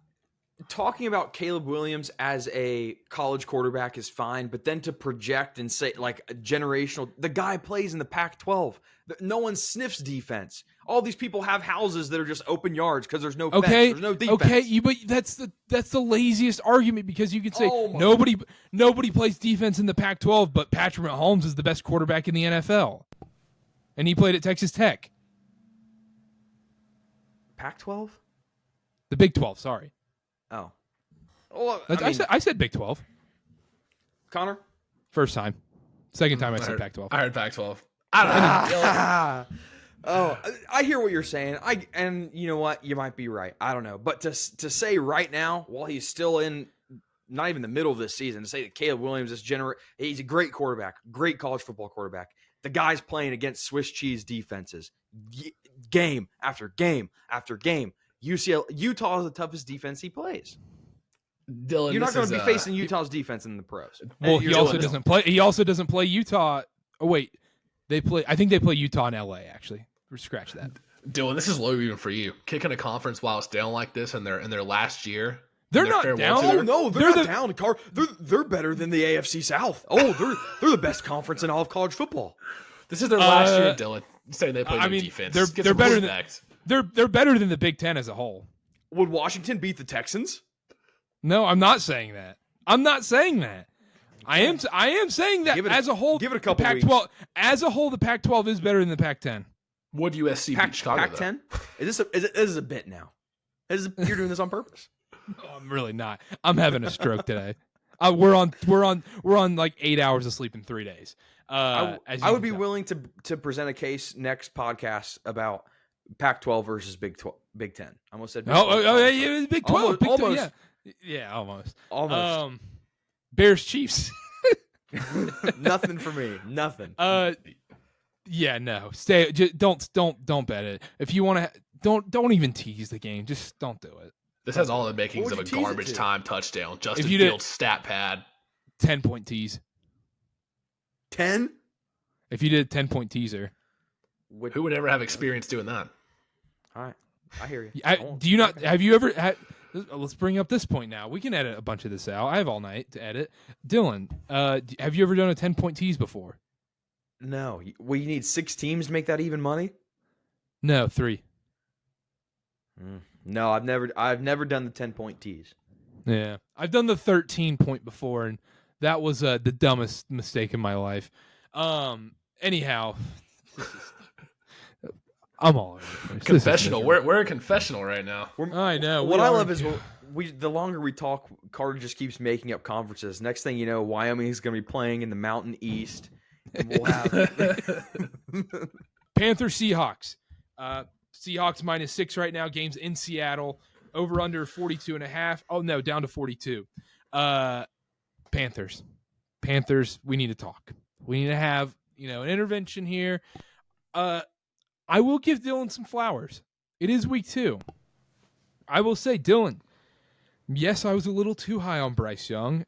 talking about Caleb Williams as a college quarterback is fine, but then to project and say like a generational, the guy plays in the Pac-12. No one sniffs defense. All these people have houses that are just open yards because there's no fence. There's no defense. Okay, but that's the laziest argument because you could say nobody plays defense in the Pac-12, but Patrick Mahomes is the best quarterback in the NFL, and he played at Texas Tech. Pac-12? The Big 12, sorry. Oh. Well, I said Big 12. Connor? First time. Second time I said Pac-12. I heard Pac-12. I don't know. Oh, I hear what you're saying. And you know what? You might be right. I don't know. But to say right now, while he's still in not even the middle of this season, to say that Caleb Williams is he's a great quarterback, great college football quarterback. The guy's playing against Swiss cheese defenses, game after game after game. Utah is the toughest defense he plays. Dylan, you're not going to be facing Utah's defense in the pros. Well, he also doesn't play. He also doesn't play Utah. Oh wait, I think they play Utah in LA. Actually, scratch that. Dylan, this is low even for you. Kicking a conference while it's down like this, and they're in their last year. They're not down. Oh no, they're not down. They're better than the AFC South. Oh, they're the best conference in all of college football. This is their last year, Dylan. Saying they play their defense. They're better than they're better than the Big Ten as a whole. Would Washington beat the Texans? No, I'm not saying that. I'm not saying that. I am saying that as a whole. Give it a couple Pac-12 weeks. As a whole, the Pac-12 is better than the Pac-10. Would USC beat Chicago? Pac-10? Is this a bit now? You're doing this on purpose? No, I'm really not. I'm having a stroke today. We're on like 8 hours of sleep in 3 days. I would be willing to present a case next podcast about Pac-12 versus Big 10. I almost said Big 12. Yeah, Big 12. Almost. Yeah, almost. Almost. Bears Chiefs. Nothing for me. Nothing. Yeah, no. Stay. Just don't bet it. If you want to, don't even tease the game. Just don't do it. This has all the makings of a garbage time touchdown. Justin Fields stat pad. 10-point tease. 10? If you did a 10-point teaser. Who would ever have experience doing that? All right. I hear you. Have you ever let's bring up this point now. We can edit a bunch of this out. I have all night to edit. Dylan, have you ever done a 10-point tease before? No. Well, you need 6 teams to make that even money? No, 3. No, I've never done the 10-point tease. Yeah. I've done the 13-point before, and that was the dumbest mistake in my life. Anyhow, I'm all over. Confessional. We're a confessional right now. I know. What I love is the longer we talk, Karter just keeps making up conferences. Next thing you know, Wyoming is going to be playing in the Mountain East. And we'll have Panthers Seahawks. Seahawks -6 right now. Game's in Seattle. Over under 42.5. Oh no, down to 42. Panthers. We need to talk. We need to have an intervention here. I will give Dylan some flowers. It is week 2. I will say, Dylan, yes, I was a little too high on Bryce Young,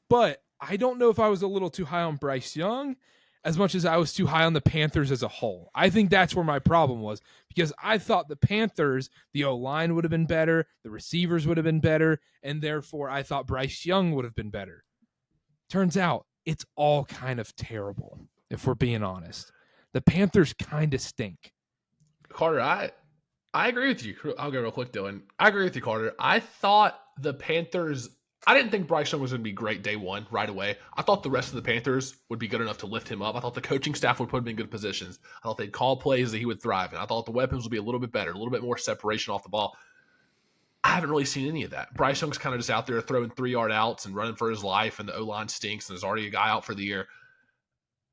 but I don't know if I was a little too high on Bryce Young as much as I was too high on the Panthers as a whole. I think that's where my problem was because I thought the Panthers, the O-line would have been better, the receivers would have been better, and therefore I thought Bryce Young would have been better. Turns out it's all kind of terrible, if we're being honest. The Panthers kind of stink. Karter, I agree with you. I'll go real quick, Dylan. I agree with you, Karter. I thought the Panthers – I didn't think Bryce Young was going to be great day one right away. I thought the rest of the Panthers would be good enough to lift him up. I thought the coaching staff would put him in good positions. I thought they'd call plays that he would thrive in. I thought the weapons would be a little bit better, a little bit more separation off the ball. I haven't really seen any of that. Bryce Young's kind of just out there throwing 3-yard outs and running for his life, and the O-line stinks, and there's already a guy out for the year.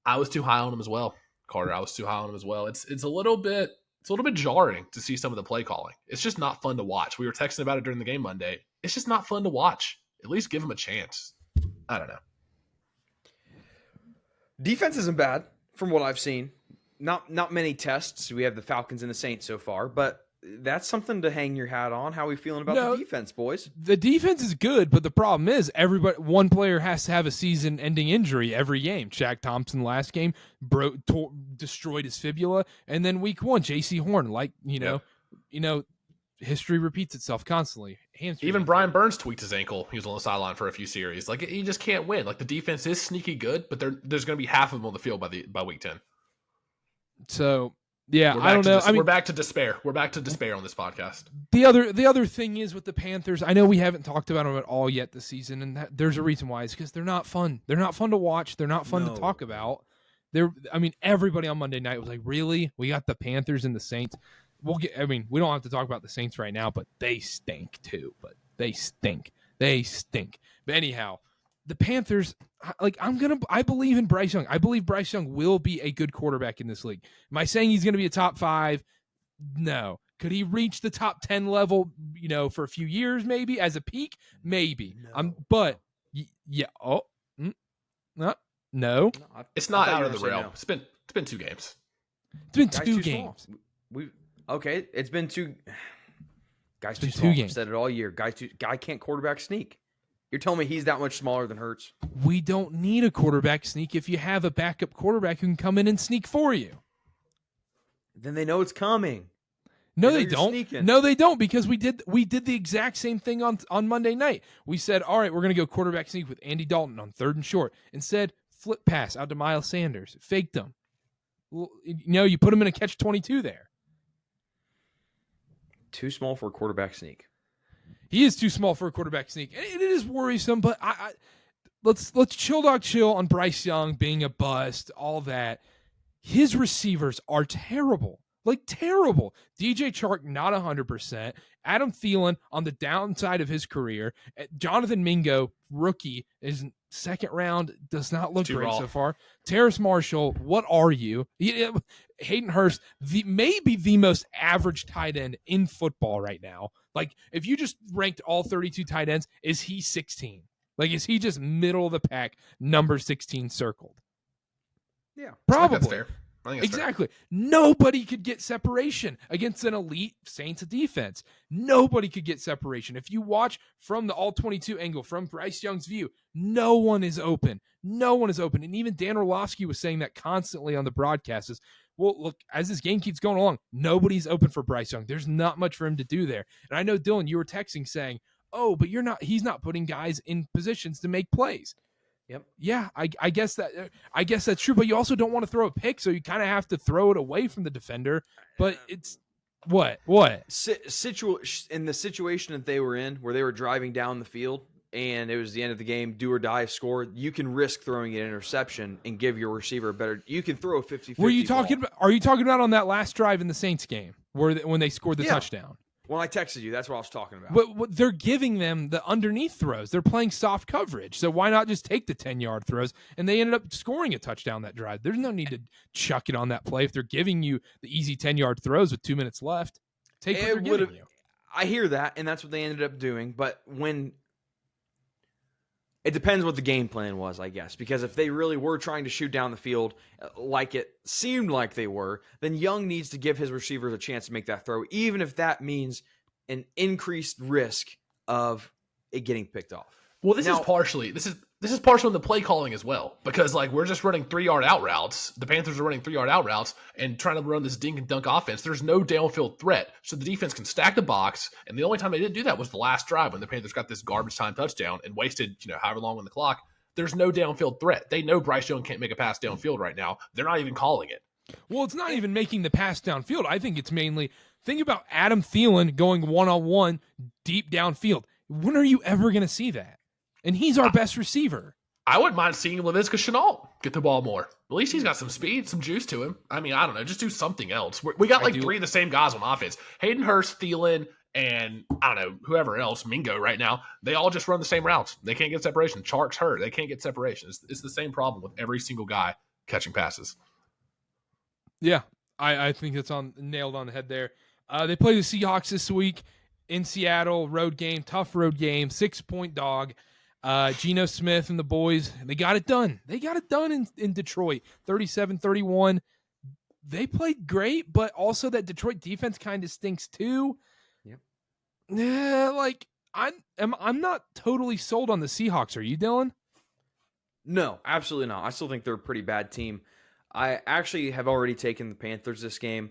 I was too high on him as well, Karter. I was too high on him as well. It's a little bit jarring to see some of the play calling. It's just not fun to watch. We were texting about it during the game Monday. It's just not fun to watch. At least give him a chance. I don't know. Defense isn't bad from what I've seen. Not many tests. We have the Falcons and the Saints so far, but that's something to hang your hat on. How are we feeling about the defense, boys? The defense is good, but the problem is one player has to have a season-ending injury every game. Shaq Thompson last game destroyed his fibula, and then week 1, J.C. Horn, history repeats itself constantly. Hamstring Even injury. Brian Burns tweaked his ankle. He was on the sideline for a few series. Like, you just can't win. Like, the defense is sneaky good, but there's going to be half of them on the field by week 10. So yeah, I don't know. We're back to despair. We're back to despair on this podcast. The other thing is with the Panthers, I know we haven't talked about them at all yet this season, and there's a reason why. It's because they're not fun. They're not fun to watch. They're not fun to talk about. Everybody on Monday night was like, really? We got the Panthers and the Saints. We don't have to talk about the Saints right now, but they stink too. But they stink. But anyhow, the Panthers, I believe in Bryce Young. I believe Bryce Young will be a good quarterback in this league. Am I saying he's going to be a top 5? No. Could he reach the top 10 level, for a few years maybe as a peak? Maybe. No. It's not out of the realm. No. It's been 2 games. It's been 2 games. It's been 2. Guys, too 2 small. games. I've said it all year. Guy can't quarterback sneak. You're telling me he's that much smaller than Hurts? We don't need a quarterback sneak if you have a backup quarterback who can come in and sneak for you. Then they know it's coming. No, they don't. Sneaking. No, they don't, because we did the exact same thing on Monday night. We said, all right, we're going to go quarterback sneak with Andy Dalton on 3rd and short. Instead, flip pass out to Miles Sanders. Faked him. Well, you put him in a catch-22 there. Too small for a quarterback sneak. He is too small for a quarterback sneak. And it is worrisome, but let's chill on Bryce Young being a bust, all that. His receivers are terrible. Like, terrible. DJ Chark, not 100%. Adam Thielen on the downside of his career. Jonathan Mingo, rookie, is 2nd round, does not look great so far. Terrace Marshall, what are you? Hayden Hurst, maybe the most average tight end in football right now. Like, if you just ranked all 32 tight ends, is he 16? Like, is he just middle of the pack, number 16 circled? Yeah. Probably. I think that's fair. Exactly. Nobody could get separation against an elite Saints defense. Nobody could get separation. If you watch from the all-22 angle, from Bryce Young's view, no one is open. And even Dan Orlovsky was saying that constantly on the broadcast is, well, look, as this game keeps going along, nobody's open for Bryce Young. There's not much for him to do there. And I know, Dylan, you were texting saying, oh, but he's not putting guys in positions to make plays. Yep. Yeah, I guess that's true, but you also don't want to throw a pick, so you kind of have to throw it away from the defender. But it's what? In the situation that they were in, where they were driving down the field and it was the end of the game, do or die score, you can risk throwing an interception and give your receiver a better. You can throw a 50-50. Are you talking about on that last drive in the Saints game when they scored the touchdown? When I texted you, that's what I was talking about. But they're giving them the underneath throws. They're playing soft coverage. So why not just take the 10-yard throws? And they ended up scoring a touchdown that drive. There's no need to chuck it on that play if they're giving you the easy 10-yard throws with 2 minutes left. Take what they're giving you. I hear that, and that's what they ended up doing. But it depends what the game plan was, I guess. Because if they really were trying to shoot down the field like it seemed like they were, then Young needs to give his receivers a chance to make that throw, even if that means an increased risk of it getting picked off. Well, this is partially in the play calling as well, because we're just running 3-yard out routes. The Panthers are running 3-yard out routes and trying to run this dink and dunk offense. There's no downfield threat, so the defense can stack the box. And the only time they didn't do that was the last drive when the Panthers got this garbage time touchdown and wasted however long on the clock. There's no downfield threat. They know Bryce Young can't make a pass downfield right now. They're not even calling it. Well, it's not even making the pass downfield. I think it's mainly think about Adam Thielen going one-on-one deep downfield. When are you ever going to see that? And he's our best receiver. I wouldn't mind seeing Laviska Shenault get the ball more. At least he's got some speed, some juice to him. I mean, I don't know. Just do something else. We got 3 of the same guys on offense. Hayden Hurst, Thielen, and I don't know, whoever else, Mingo right now. They all just run the same routes. They can't get separation. Chark's hurt. They can't get separation. It's the same problem with every single guy catching passes. Yeah, I think that's nailed on the head there. They play the Seahawks this week in Seattle. Road game, tough road game, 6-point dog. Geno Smith and the boys, they got it done. They got it done in Detroit, 37-31. They played great, but also that Detroit defense kind of stinks too. Yep. Yeah, I'm not totally sold on the Seahawks. Are you, Dylan? No, absolutely not. I still think they're a pretty bad team. I actually have already taken the Panthers this game.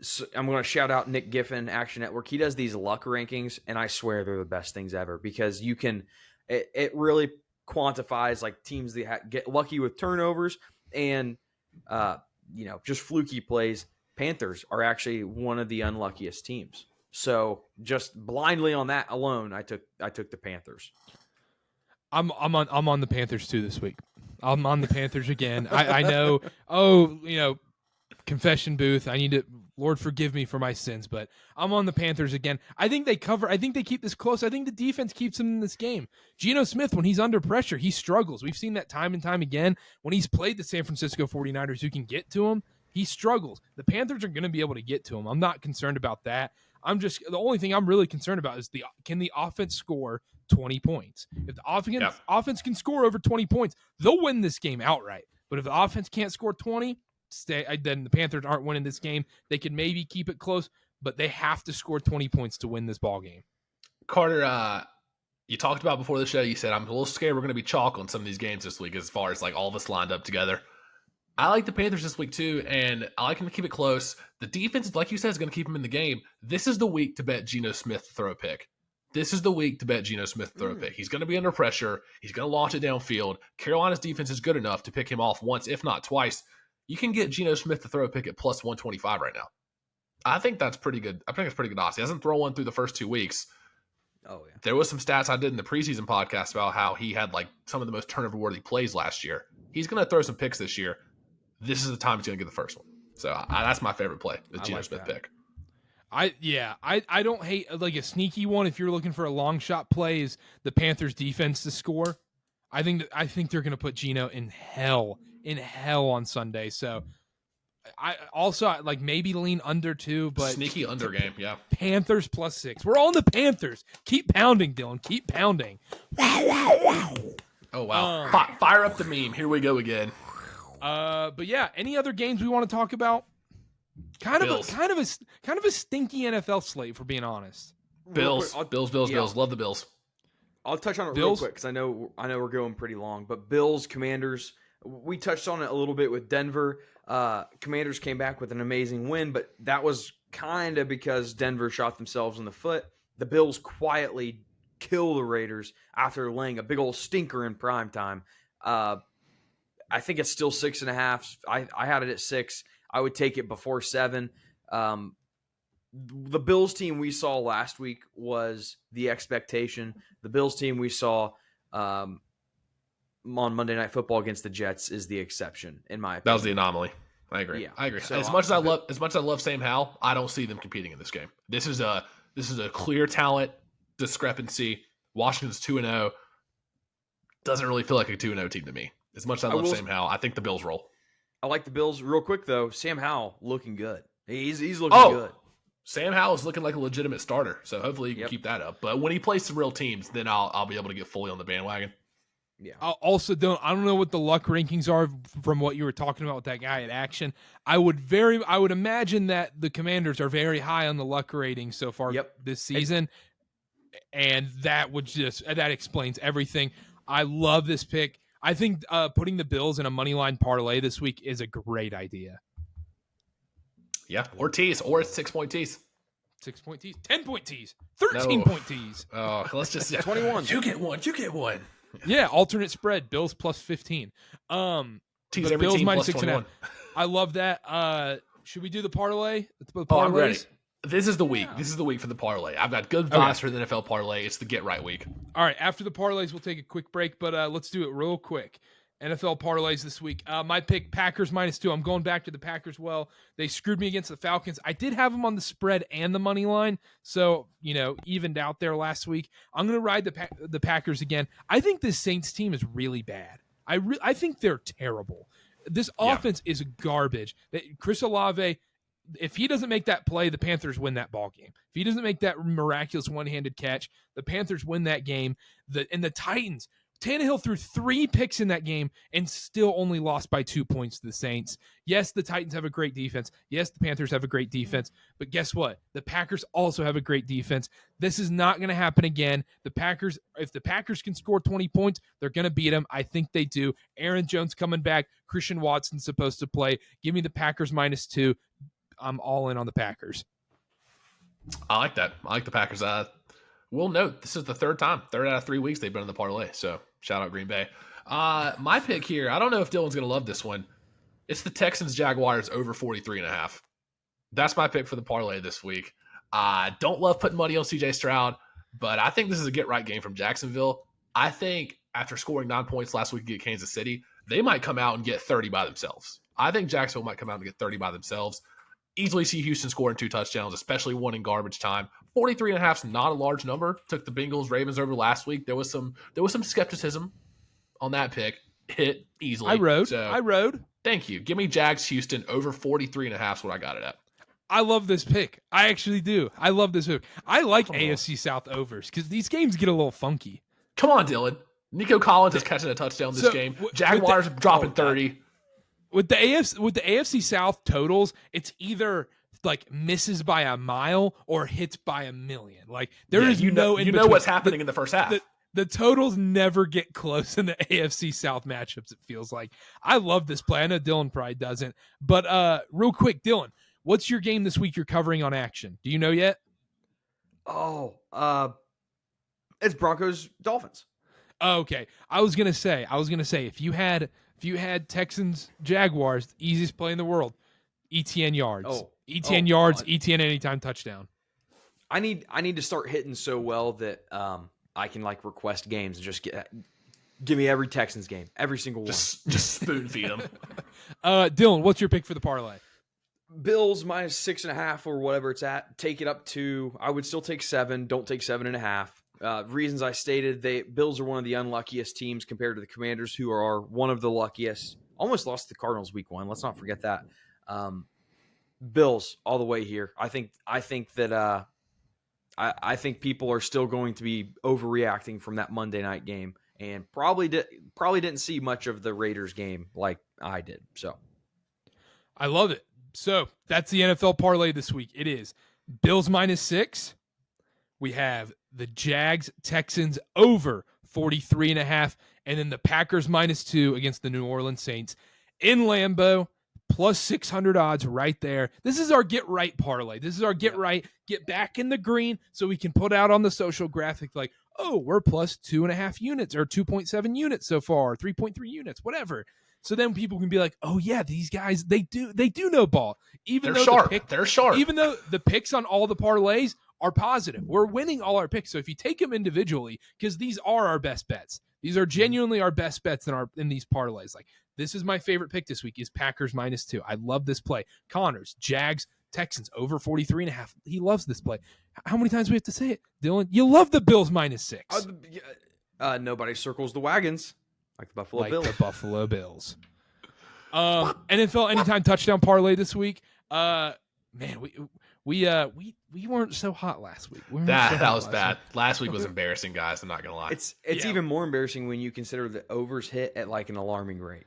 So I'm going to shout out Nick Giffen, Action Network. He does these luck rankings, and I swear they're the best things ever because you can. It really quantifies like teams that get lucky with turnovers and just fluky plays. Panthers are actually one of the unluckiest teams. So just blindly on that alone, I took the Panthers. I'm on the Panthers too this week. I'm on the Panthers again. I know. Confession booth. I need to. Lord forgive me for my sins, but I'm on the Panthers again. I think they cover. I think they keep this close. I think the defense keeps them in this game. Geno Smith, when he's under pressure, he struggles. We've seen that time and time again. When he's played the San Francisco 49ers who can get to him, he struggles. The Panthers are going to be able to get to him. I'm not concerned about that. The only thing I'm really concerned about is can the offense score 20 points? If the offense can score over 20 points, they'll win this game outright. But if the offense can't score 20, then the Panthers aren't winning this game. They can maybe keep it close, but they have to score 20 points to win this ball game. Karter, you talked about before the show, you said, I'm a little scared we're going to be chalk on some of these games this week as far as like all of us lined up together. I like the Panthers this week too, and I like them to keep it close. The defense, like you said, is going to keep them in the game. This is the week to bet Geno Smith to throw a pick. This is the week to bet Geno Smith to throw a pick. He's going to be under pressure. He's going to launch it downfield. Carolina's defense is good enough to pick him off once, if not twice. You can get Geno Smith to throw a pick at plus 125 right now. I think that's pretty good. I think it's pretty good odds. He hasn't thrown one through the first 2 weeks. Oh, yeah. There was some stats I did in the preseason podcast about how he had like some of the most turnover-worthy plays last year. He's going to throw some picks this year. This is the time he's going to get the first one. So that's my favorite play, the Geno Smith pick. I don't hate like a sneaky one. If you're looking for a long shot play, is the Panthers defense to score. I think they're going to put Geno in hell on Sunday. So I also like maybe lean under 2, but sneaky under game. Yeah. Panthers plus 6. We're all in the Panthers. Keep pounding, Dylan. Keep pounding. Oh wow. Fire up the meme. Here we go again. But yeah, any other games we want to talk about? Kind of a stinky NFL slate, for being honest. Bills. Love the Bills. I'll touch on it real quick because I know we're going pretty long. But Bills, Commanders, we touched on it a little bit with Denver. Commanders came back with an amazing win, but that was kind of because Denver shot themselves in the foot. The Bills quietly kill the Raiders after laying a big old stinker in prime time. I think it's still 6.5. I had it at 6. I would take it before 7. The Bills team we saw last week was the expectation. The Bills team we saw on Monday Night Football against the Jets is the exception, in my opinion. That was the anomaly. I agree. Yeah. I agree. So as much as I love Sam Howell, I don't see them competing in this game. This is a clear talent discrepancy. Washington's 2-0. Doesn't really feel like a 2-0 team to me. As much as I love Sam Howell, I think the Bills roll. I like the Bills. Real quick, though, Sam Howell looking good. He's looking good. Sam Howell is looking like a legitimate starter, so hopefully he can keep that up. But when he plays some real teams, then I'll be able to get fully on the bandwagon. Yeah. I don't know what the luck rankings are from what you were talking about with that guy at Action. I would imagine that the Commanders are very high on the luck rating so far this season, and that explains everything. I love this pick. I think putting the Bills in a money line parlay this week is a great idea. Yeah, or tease, or 6-point tease. 6-point tease, 10-point tease, 13-point tease. Oh, let's just 21. You get one. Yeah, alternate spread, Bills plus 15. Tease every Bills team minus plus 21. I love that. Should we do the parlay? I'm ready. This is the week. Yeah. This is the week for the parlay. I've got good vibes for the NFL parlay. It's the get right week. All right. After the parlays, we'll take a quick break, but let's do it real quick. NFL parlays this week. My pick, Packers -2. I'm going back to the Packers. Well, they screwed me against the Falcons. I did have them on the spread and the money line, so evened out there last week. I'm going to ride the Packers again. I think this Saints team is really bad. I think they're terrible. This offense is garbage. Chris Olave, if he doesn't make that play, the Panthers win that ball game. If he doesn't make that miraculous one-handed catch, the Panthers win that game. And the Titans, Tannehill threw 3 picks in that game and still only lost by 2 points to the Saints. Yes, the Titans have a great defense. Yes, the Panthers have a great defense. But guess what? The Packers also have a great defense. This is not going to happen again. If the Packers can score 20 points, they're going to beat them. I think they do. Aaron Jones coming back. Christian Watson's supposed to play. Give me the Packers -2. I'm all in on the Packers. I like that. I like the Packers. We'll note this is the third out of 3 weeks they've been in the parlay. So shout out Green Bay. My pick here, I don't know if Dylan's going to love this one. It's the Texans Jaguars over 43.5. That's my pick for the parlay this week. I don't love putting money on CJ Stroud, but I think this is a get right game from Jacksonville. I think after scoring 9 points last week against Kansas City, they might come out and get 30 by themselves. I think Jacksonville might come out and get 30 by themselves. Easily see Houston scoring 2 touchdowns, especially one in garbage time. 43.5 is not a large number. Took the Bengals Ravens over last week. There was some skepticism on that pick. Hit easily. I rode. Thank you. Give me Jags Houston over 43.5 is what I got it at. I love this pick. I actually do. I love this pick. I like AFC South overs because these games get a little funky. Come on, Dylan. Nico Collins is catching a touchdown this game. Jaguars dropping 30. With the AFC South totals, it's either like misses by a mile or hits by a million. Like there is no in between. You know what's happening in the first half. The totals never get close in the AFC South matchups, it feels like. I love this play. I know Dylan probably doesn't. But real quick, Dylan, what's your game this week you're covering on Action? Do you know yet? It's Broncos Dolphins. Oh, okay. I was gonna say if you had Texans Jaguars, the easiest play in the world, ETN yards. ETN anytime touchdown. I need to start hitting so well that I can like request games and just give me every Texans game, every single one. Just spoon feed them. Dylan, what's your pick for the parlay? Bills minus 6.5 or whatever it's at. Take it up to. I would still take 7. Don't take 7.5. Reasons I stated: Bills are one of the unluckiest teams compared to the Commanders, who are one of the luckiest. Almost lost to the Cardinals week 1. Let's not forget that. Bills all the way here. I think that I think people are still going to be overreacting from that Monday night game, and probably didn't see much of the Raiders game like I did. So I love it. So that's the NFL parlay this week. It is Bills minus 6. We have the Jags Texans over 43.5, and then the Packers minus 2 against the New Orleans Saints in Lambeau. Plus 600 odds right there. This is our get right parlay. This is our get right, get back in the green so we can put out on the social graphic like, oh, we're plus 2.5 units or 2.7 units so far, 3.3 units, whatever. So then people can be like, oh yeah, these guys, they do know ball. They're sharp. Even though the picks on all the parlays are positive. We're winning all our picks. So if you take them individually, because these are our best bets. These are genuinely our best bets in these parlays. Like, this is my favorite pick this week is Packers minus 2. I love this play. Connors, Jags, Texans over 43.5. He loves this play. How many times do we have to say it? Dylan, you love the Bills minus 6. Nobody circles the wagons like the Buffalo Bills. The Buffalo Bills. NFL anytime touchdown parlay this week. Man, we weren't so hot last week. That was bad. Last week was embarrassing, guys. I'm not gonna lie. It's even more embarrassing when you consider the overs hit at like an alarming rate.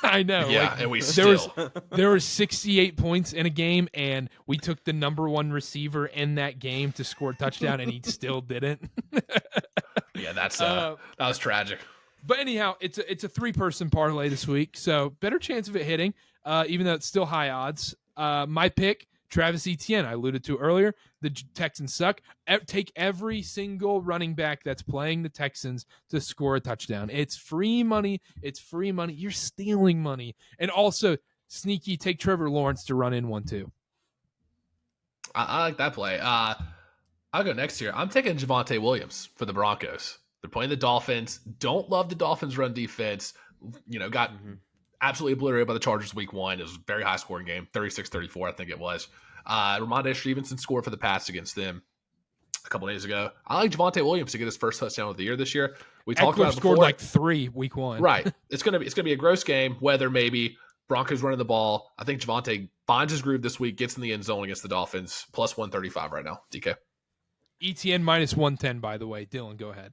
I know. Yeah, and we still there was 68 points in a game, and we took the number 1 receiver in that game to score a touchdown, and he still didn't. Yeah, that was tragic. But anyhow, it's a 3-person parlay this week, so better chance of it hitting, even though it's still high odds. My pick, Travis Etienne, I alluded to earlier. The Texans suck. Take every single running back that's playing the Texans to score a touchdown. It's free money. You're stealing money. And also, sneaky, take Trevor Lawrence to run in 1-2. I like that play. I'll go next here. I'm taking Javonte Williams for the Broncos. They're playing the Dolphins. Don't love the Dolphins' run defense. Got absolutely obliterated by the Chargers week 1. It was a very high-scoring game, 36-34, I think it was. Ramondre Stevenson scored for the Pats against them a couple days ago. I like Javonte Williams to get his first touchdown of the year this year. We talked about it before. Scored like 3 week 1. Right. It's gonna be a gross game. Whether maybe Broncos running the ball. I think Javonte finds his groove this week, gets in the end zone against the Dolphins. Plus 135 right now. DK. ETN minus 110. By the way, Dylan, go ahead.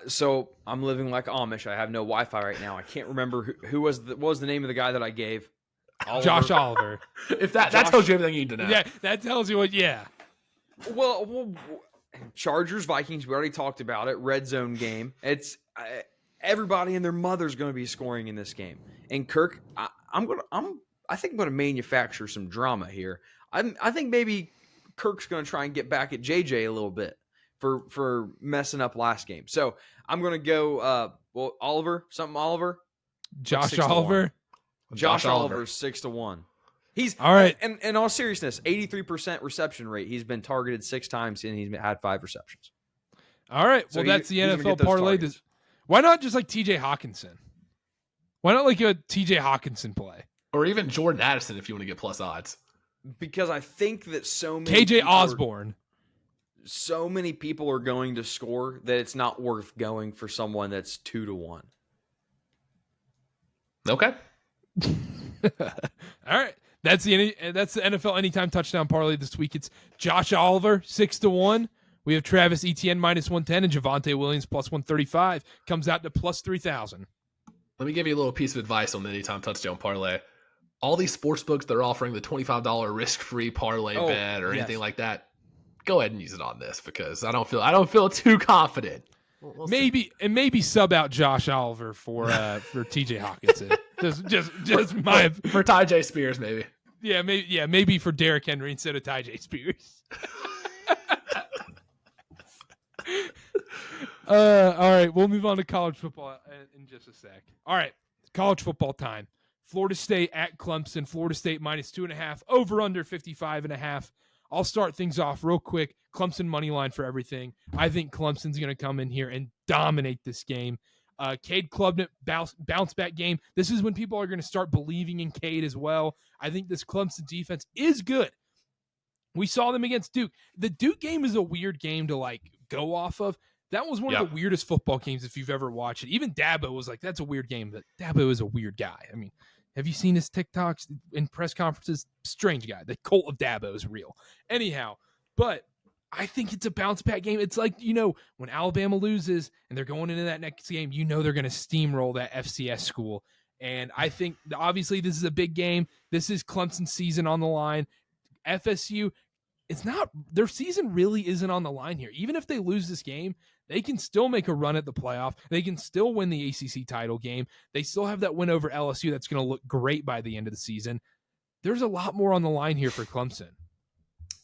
So I'm living like Amish. I have no Wi-Fi right now. I can't remember what was the name of the guy that I gave. Oliver. Josh Oliver. If that tells you everything you need to know. Yeah, that tells you what. Yeah. Well, Chargers, Vikings. We already talked about it. Red zone game. It's everybody and their mother's going to be scoring in this game. And Kirk, I'm I think I'm going to manufacture some drama here. I think maybe Kirk's going to try and get back at JJ a little bit for messing up last game. So I'm going to go Oliver. Josh Oliver. Josh Oliver 6-1. He's all right. And in all seriousness, 83% reception rate. He's been targeted 6 times and he's had 5 receptions. All right. So well, that's the NFL parlay. Why not just like TJ Hawkinson? Why not like a TJ Hawkinson play? Or even Jordan Addison if you want to get plus odds. Because I think that so many KJ Osborne. So many people are going to score that it's not worth going for someone that's 2-1. Okay. All right. That's the NFL anytime touchdown parlay this week. It's Josh Oliver 6-1. We have Travis Etienne -110 and Javonte Williams +135. Comes out to +3,000. Let me give you a little piece of advice on the anytime touchdown parlay. All these sports books that are offering the $25 risk-free parlay bet or anything like that, go ahead and use it on this because I don't feel too confident. We'll maybe sub out Josh Oliver for TJ Hawkinson. just my for Ty J Spears maybe. Maybe for Derrick Henry instead of Ty J Spears. All right, we'll move on to college football in just a sec. All right, college football time. Florida State at Clemson. Florida State -2.5. Over under 55.5. I'll start things off real quick. Clemson money line for everything. I think Clemson's going to come in here and dominate this game. Cade Klubnik bounce back game. This is when people are going to start believing in Cade as well. I think this Clemson defense is good. We saw them against Duke. The Duke game is a weird game to like go off of. That was one of the weirdest football games if you've ever watched it. Even Dabo was like, that's a weird game. But Dabo is a weird guy. I mean, have you seen his TikToks in press conferences? Strange guy. The cult of Dabo is real. Anyhow, but I think it's a bounce back game. It's like, when Alabama loses and they're going into that next game, they're going to steamroll that FCS school. And I think obviously this is a big game. This is Clemson's season on the line. FSU, their season really isn't on the line here. Even if they lose this game, they can still make a run at the playoff. They can still win the ACC title game. They still have that win over LSU that's going to look great by the end of the season. There's a lot more on the line here for Clemson.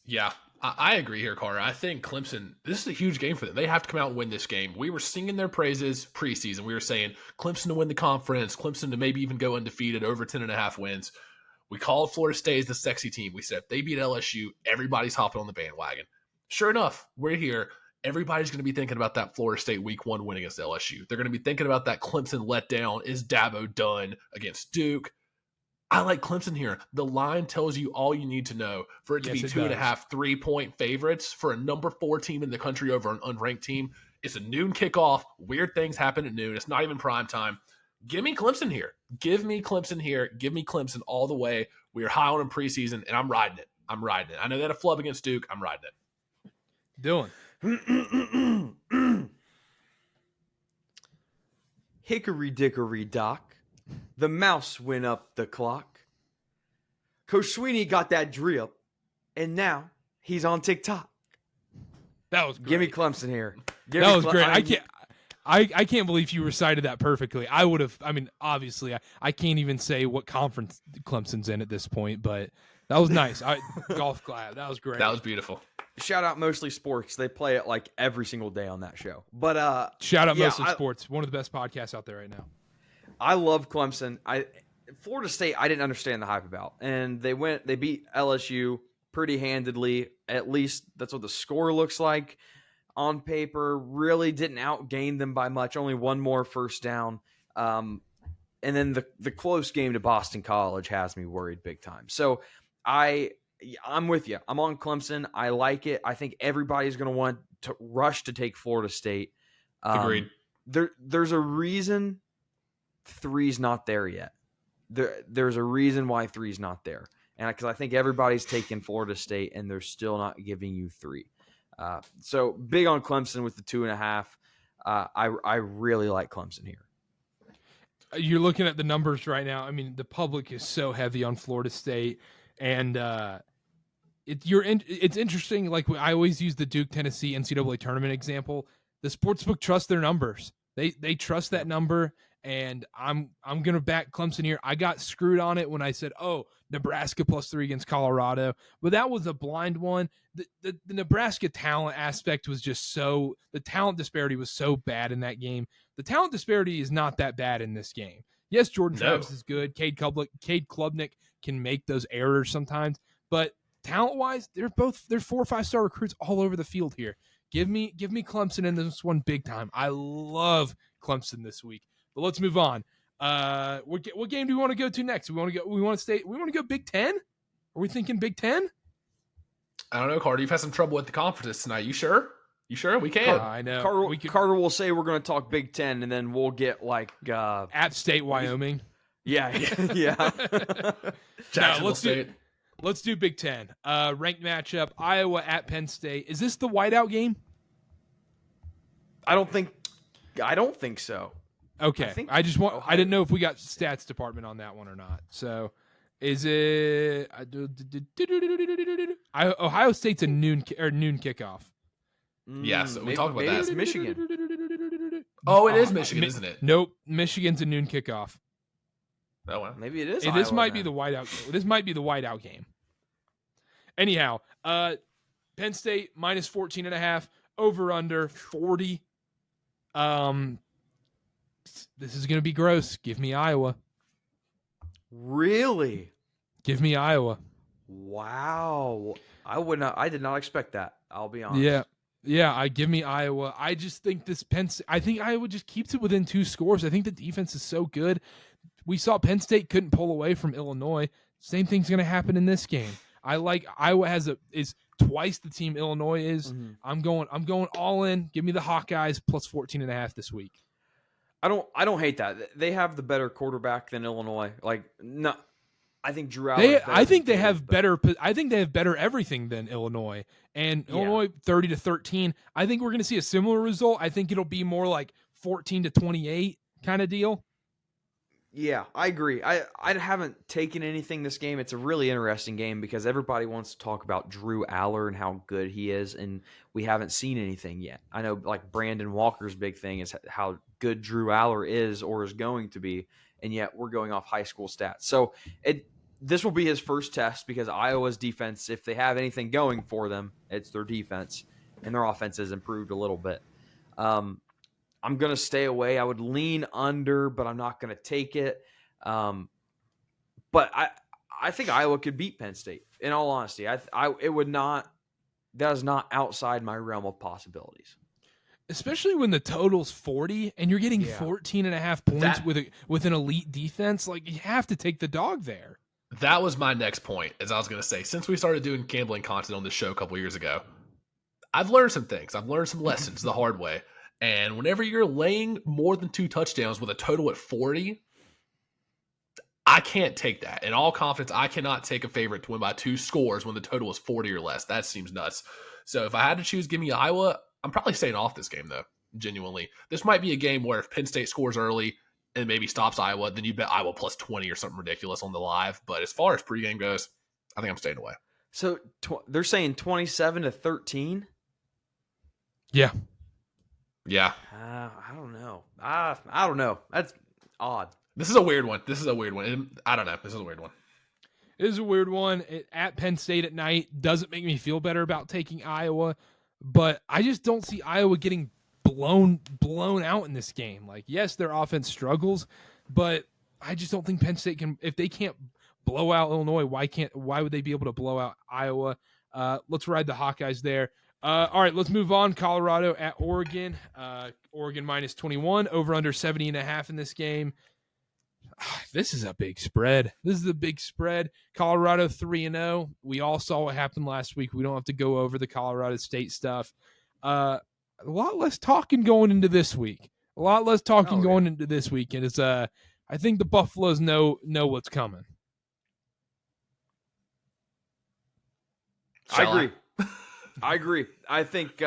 Yeah, I agree here, Karter. I think Clemson, this is a huge game for them. They have to come out and win this game. We were singing their praises preseason. We were saying Clemson to win the conference, Clemson to maybe even go undefeated, over 10.5 wins. We called Florida State as the sexy team. We said if they beat LSU, everybody's hopping on the bandwagon. Sure enough, we're here. Everybody's going to be thinking about that Florida State week 1 win against LSU. They're going to be thinking about that Clemson letdown. Is Dabo done against Duke? I like Clemson here. The line tells you all you need to know for it to be 2.5, 3-point favorites for a number 4 team in the country over an unranked team. It's a noon kickoff. Weird things happen at noon. It's not even prime time. Give me Clemson here. Give me Clemson here. Give me Clemson all the way. We are high on them preseason, and I'm riding it. I know they had a flub against Duke. I'm riding it. Dylan. Hickory dickory dock. The mouse went up the clock. Coach Sweeney got that drip, and now he's on TikTok. That was great. Give me Clemson here. That was great. I can't believe you recited that perfectly. I would have. I mean, obviously, I can't even say what conference Clemson's in at this point, but that was nice. Golf clap. That was great. That was beautiful. Shout out Mostly Sports. They play it like every single day on that show. But shout out Mostly Sports. One of the best podcasts out there right now. I love Clemson. Florida State, I didn't understand the hype about. And they beat LSU pretty handedly. At least that's what the score looks like on paper. Really didn't outgain them by much. Only one more first down. And then the close game to Boston College has me worried big time. So I'm with you. I'm on Clemson. I like it. I think everybody's going to want to rush to take Florida State. Agreed. There's a reason 3's not there yet. There's a reason why 3's not there. And because I think everybody's taking Florida State and they're still not giving you 3. So big on Clemson with the 2.5. I really like Clemson here. You're looking at the numbers right now. I mean, the public is so heavy on Florida State, and it's interesting. Like I always use the Duke Tennessee NCAA tournament example. The sportsbook trusts their numbers. They trust that number, and I'm going to back Clemson here. I got screwed on it when I said, oh, Nebraska +3 against Colorado, but that was a blind one. The Nebraska talent aspect was just the talent disparity was so bad in that game. The talent disparity is not that bad in this game. Yes, Jordan Travis is good. Cade Klubnik can make those errors sometimes, but talent-wise, they're 4 or 5 star recruits all over the field here. Give me Clemson in this one big time. I love Clemson this week. But let's move on. What game do we want to go to next? We want to go Big Ten? Are we thinking Big Ten? I don't know, Carter. You've had some trouble with the conferences tonight. You sure? We can. I know. Carter will say we're going to talk Big Ten, and then we'll get like App State, Wyoming. Yeah. Jacksonville State. Let's do Big Ten. Ranked matchup: Iowa at Penn State. Is this the whiteout game? I don't think so. Okay. I didn't know if we got stats department on that one or not. So, is it Ohio State's a noon kickoff? Yes, we talked about that. It's Michigan. Oh, it is Michigan, isn't it? Nope, Michigan's a noon kickoff. Oh, well. Maybe it is. This might be the whiteout. This might be the whiteout game. Anyhow, Penn State -14.5, over under 40. This is going to be gross. Give me Iowa. Really? Give me Iowa. Wow. I did not expect that. I'll be honest. Yeah. Give me Iowa. I just think I think Iowa just keeps it within 2 scores. I think the defense is so good. We saw Penn State couldn't pull away from Illinois. Same thing's going to happen in this game. I like Iowa is twice the team Illinois is. Mm-hmm. I'm going all in. Give me the Hawkeyes +14.5 this week. I don't hate that. They have the better quarterback than Illinois. Like, no, I think Drew Aller. I think they have better everything than Illinois. And Illinois 30-13. I think we're going to see a similar result. I think it'll be more like 14-28 kind of deal. Yeah, I agree. I haven't taken anything this game. It's a really interesting game because everybody wants to talk about Drew Aller and how good he is, and we haven't seen anything yet. I know, like, Brandon Walker's big thing is how good Drew Aller is or is going to be, and yet we're going off high school stats. So this will be his first test because Iowa's defense, if they have anything going for them, it's their defense, and their offense has improved a little bit. I'm going to stay away. I would lean under, but I'm not going to take it. But I think Iowa could beat Penn State. In all honesty, it would not. That is not outside my realm of possibilities. Especially when the total's 40 and you're getting 14.5 points with an elite defense. Like, you have to take the dog there. That was my next point, as I was going to say. Since we started doing gambling content on this show a couple years ago, I've learned some things. I've learned some lessons the hard way. And whenever you're laying more than 2 touchdowns with a total at 40, I can't take that. In all confidence, I cannot take a favorite to win by 2 scores when the total is 40 or less. That seems nuts. So if I had to choose, give me Iowa. I'm probably staying off this game, though, genuinely. This might be a game where if Penn State scores early and maybe stops Iowa, then you bet Iowa +20 or something ridiculous on the live. But as far as pregame goes, I think I'm staying away. So they're saying 27-13? Yeah. I don't know. I don't know. That's odd. This is a weird one. I don't know. This is a weird one. It is a weird one. At Penn State at night doesn't make me feel better about taking Iowa, but I just don't see Iowa getting blown out in this game. Like, yes, their offense struggles, but I just don't think Penn State can. If they can't blow out Illinois, why would they be able to blow out Iowa? Let's ride the Hawkeyes there. All right, let's move on. Colorado at Oregon. Oregon -21, over under 70.5 in this game. This is a big spread. Colorado 3-0. We all saw what happened last week. We don't have to go over the Colorado State stuff. A lot less talking going into this week. And it's I think the Buffaloes know what's coming. I agree. I think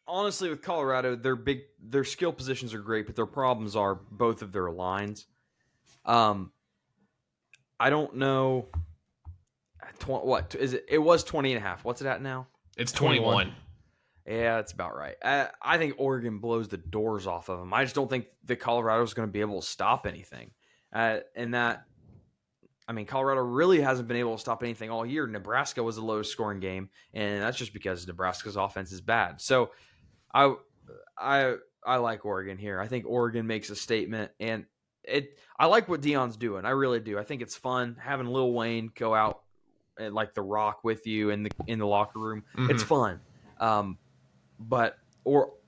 honestly with Colorado, their skill positions are great, but their problems are both of their lines. I don't know what is it? It was 20.5. What's it at now? It's 21. Yeah, that's about right. I think Oregon blows the doors off of them. I just don't think that Colorado's going to be able to stop anything. Colorado really hasn't been able to stop anything all year. Nebraska was the lowest scoring game, and that's just because Nebraska's offense is bad. So I like Oregon here. I think Oregon makes a statement, and I like what Deion's doing. I really do. I think it's fun having Lil Wayne go out and like The Rock with you in the locker room. Mm-hmm. It's fun. But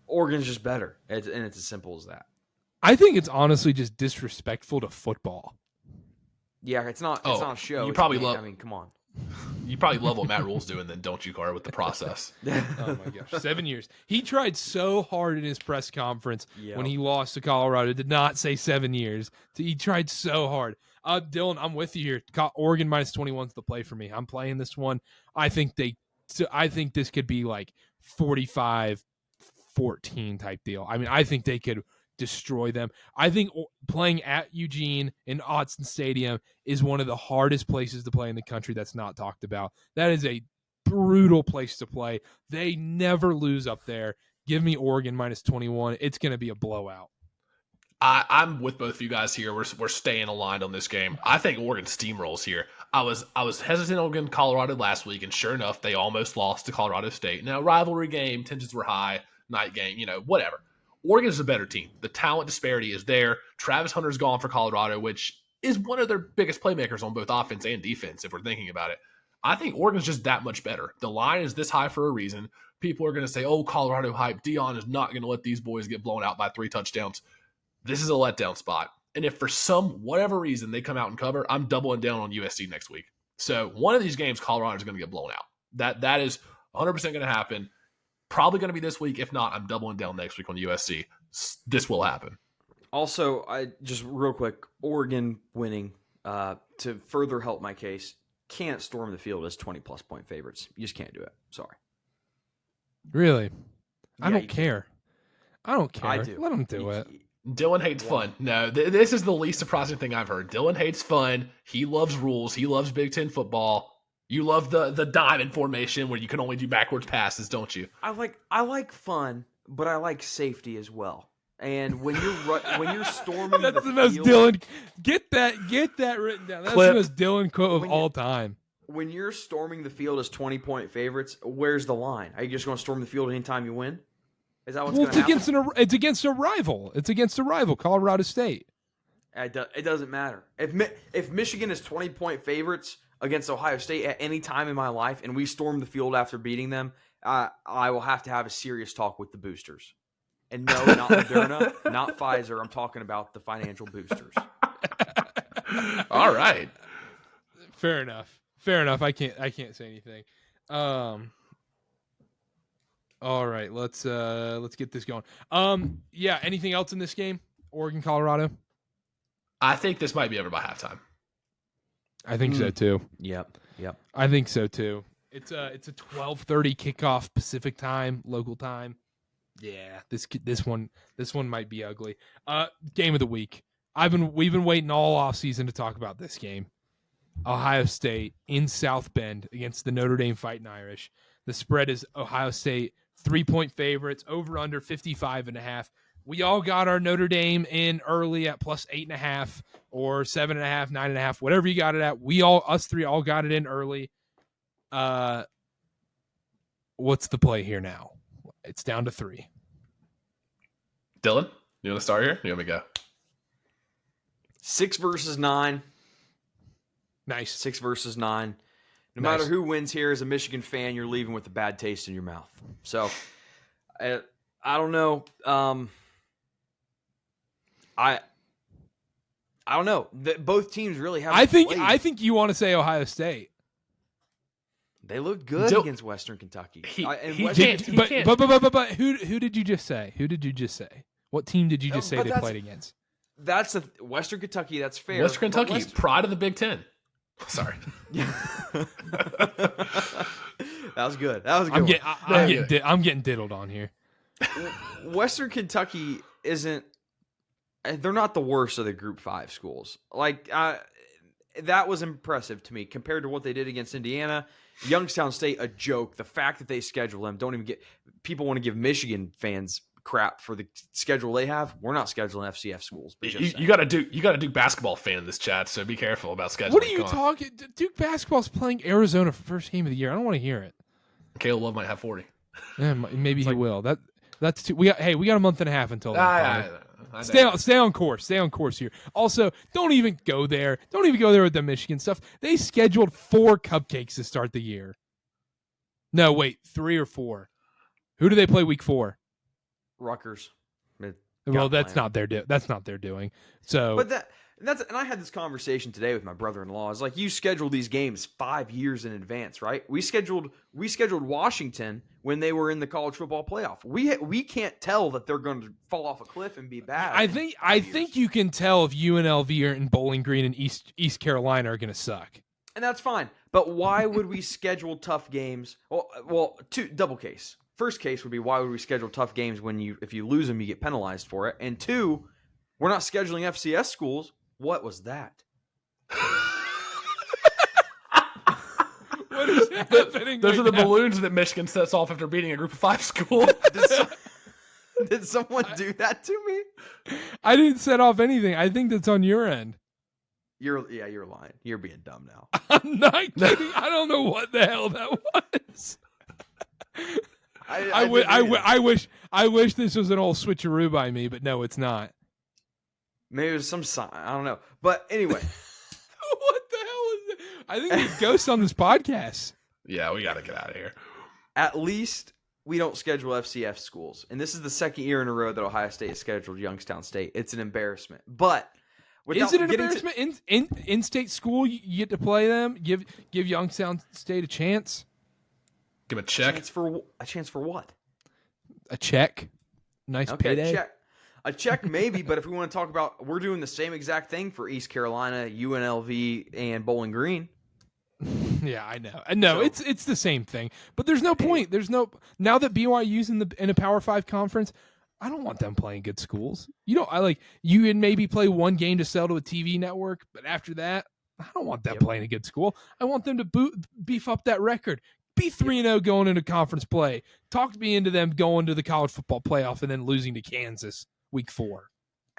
Oregon's just better, and it's as simple as that. I think it's honestly just disrespectful to football. Yeah, it's not a show. You probably love. I mean, come on. You probably love what Matt Rule's doing, then, don't you, Karter, with the process? Oh my gosh, 7 years. He tried so hard in his press conference when he lost to Colorado. Did not say 7 years. He tried so hard. Dylan, I'm with you here. Oregon minus 21 is the play for me. I'm playing this one. I think this could be like 45-14 type deal. I mean, I think they could destroy them. I think playing at Eugene in Autzen Stadium is one of the hardest places to play in the country that's not talked about. That is a brutal place to play. They never lose up there. Give me Oregon minus 21. It's going to be a blowout. I'm with both of you guys here. We're staying aligned on this game. I think Oregon steamrolls here. I was hesitant on Colorado last week, and sure enough, they almost lost to Colorado State. Now, rivalry game, tensions were high, night game, whatever. Oregon is a better team. The talent disparity is there. Travis Hunter's gone for Colorado, which is one of their biggest playmakers on both offense and defense, if we're thinking about it. I think Oregon's just that much better. The line is this high for a reason. People are going to say, oh, Colorado hype. Deion is not going to let these boys get blown out by 3 touchdowns. This is a letdown spot. And if for whatever reason they come out and cover, I'm doubling down on USC next week. So one of these games, Colorado is going to get blown out. That is 100% going to happen. Probably going to be this week. If not, I'm doubling down next week on USC. This will happen. Also, just real quick, Oregon winning to further help my case, can't storm the field as 20-plus point favorites. You just can't do it. Sorry. Really? I don't care. I don't care. I do. Let them do it. Dylan hates fun. No, this is the least surprising thing I've heard. Dylan hates fun. He loves rules. He loves Big Ten football. You love the diamond formation where you can only do backwards passes, don't you? I like fun, but I like safety as well. And when you're storming that's the most field, Dylan. Get that written down. That's the most Dylan quote of all time. When you're storming the field as 20-point favorites, where's the line? Are you just going to storm the field anytime you win? Is that what's going to happen? It's against a rival. It's against a rival, Colorado State. It doesn't matter. If Michigan is 20-point favorites against Ohio State at any time in my life, and we storm the field after beating them, I will have to have a serious talk with the boosters. And no, not Moderna, not Pfizer. I'm talking about the financial boosters. All right. Fair enough. I can't say anything. All right, let's get this going. Yeah, anything else in this game? Oregon, Colorado? I think this might be over by halftime. I think so too. Yep. I think so too. It's a 12:30 kickoff Pacific time, local time. Yeah, this one might be ugly. Game of the week. We've been waiting all offseason to talk about this game. Ohio State in South Bend against the Notre Dame Fighting Irish. The spread is Ohio State 3-point favorites, over under 55.5. We all got our Notre Dame in early at plus 8.5 or 7.5, 9.5, whatever you got it at. Us three all got it in early. What's the play here now? It's down to 3. Dylan, you want to start here? You want me to go? 6 versus 9. Nice. 6 versus 9. No Nice. matter who wins here, as a Michigan fan, you're leaving with a bad taste in your mouth. So, I don't know. I don't know. Both teams really have. I think you want to say Ohio State. They looked good against Western Kentucky. But who did you just say? Who did you just say? What team did you just say they played against? That's Western Kentucky. That's fair. Western Kentucky, pride of the Big Ten. Sorry. That was good. That was a good. I'm getting diddled on here. Western Kentucky isn't. They're not the worst of the Group 5 schools. Like that was impressive to me compared to what they did against Indiana. Youngstown State, a joke. The fact that they schedule them, don't even get people want to give Michigan fans crap for the schedule they have. We're not scheduling FCS schools. But You got a Duke basketball fan in this chat, so be careful about scheduling. What are you talking? Duke basketball's playing Arizona for first game of the year. I don't want to hear it. Caleb Love might have 40. Yeah, maybe he will. That's too. We got a month and a half until then. Stay on course. Stay on course here. Also, don't even go there. Don't even go there with the Michigan stuff. They scheduled 4 cupcakes to start the year. No, wait, 3 or 4. Who do they play week 4? Rutgers. Well, that's not their doing. So, but and I had this conversation today with my brother-in-law. It's like you schedule these games 5 years in advance, right? We scheduled Washington when they were in the college football playoff. We can't tell that they're going to fall off a cliff and be bad. I think you can tell if UNLV and Bowling Green and East Carolina are going to suck. And that's fine. But why would we schedule tough games? Well, double case. First case would be why would we schedule tough games when if you lose them you get penalized for it? And 2, we're not scheduling FCS schools. What was that? What is happening? Those are the balloons that Michigan sets off after beating a group of 5 school. Did someone do that to me? I didn't set off anything. I think that's on your end. You're lying. You're being dumb now. I'm not kidding. I don't know what the hell that was. I wish this was an old switcheroo by me, but no, it's not. Maybe it was some sign. I don't know. But anyway. What the hell is it? I think there's ghosts on this podcast. Yeah, we got to get out of here. At least we don't schedule FCS schools. And this is the second year in a row that Ohio State has scheduled Youngstown State. It's an embarrassment. But is it an embarrassment? In-state school, you get to play them? Give Youngstown State a chance? Give a check? A chance for what? A check. Nice payday. Check. A check maybe, but if we want to talk about, we're doing the same exact thing for East Carolina, UNLV, and Bowling Green. Yeah, I know. No, it's the same thing. But there's no point. Now that BYU's in a Power 5 conference, I don't want them playing good schools. You would maybe play one game to sell to a TV network, but after that, I don't want them playing a good school. I want them to beef up that record. Be 3-0 going into conference play. Talk me into them going to the college football playoff and then losing to Kansas week 4.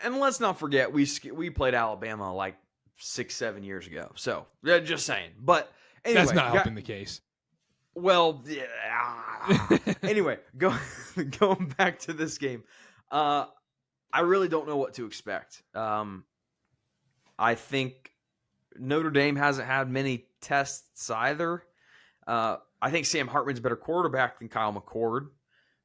And let's not forget, we played Alabama like 6-7 years ago. So, just saying. But anyway. That's not helping the case. Well, yeah. Anyway, going back to this game. I really don't know what to expect. I think Notre Dame hasn't had many tests either. I think Sam Hartman's a better quarterback than Kyle McCord.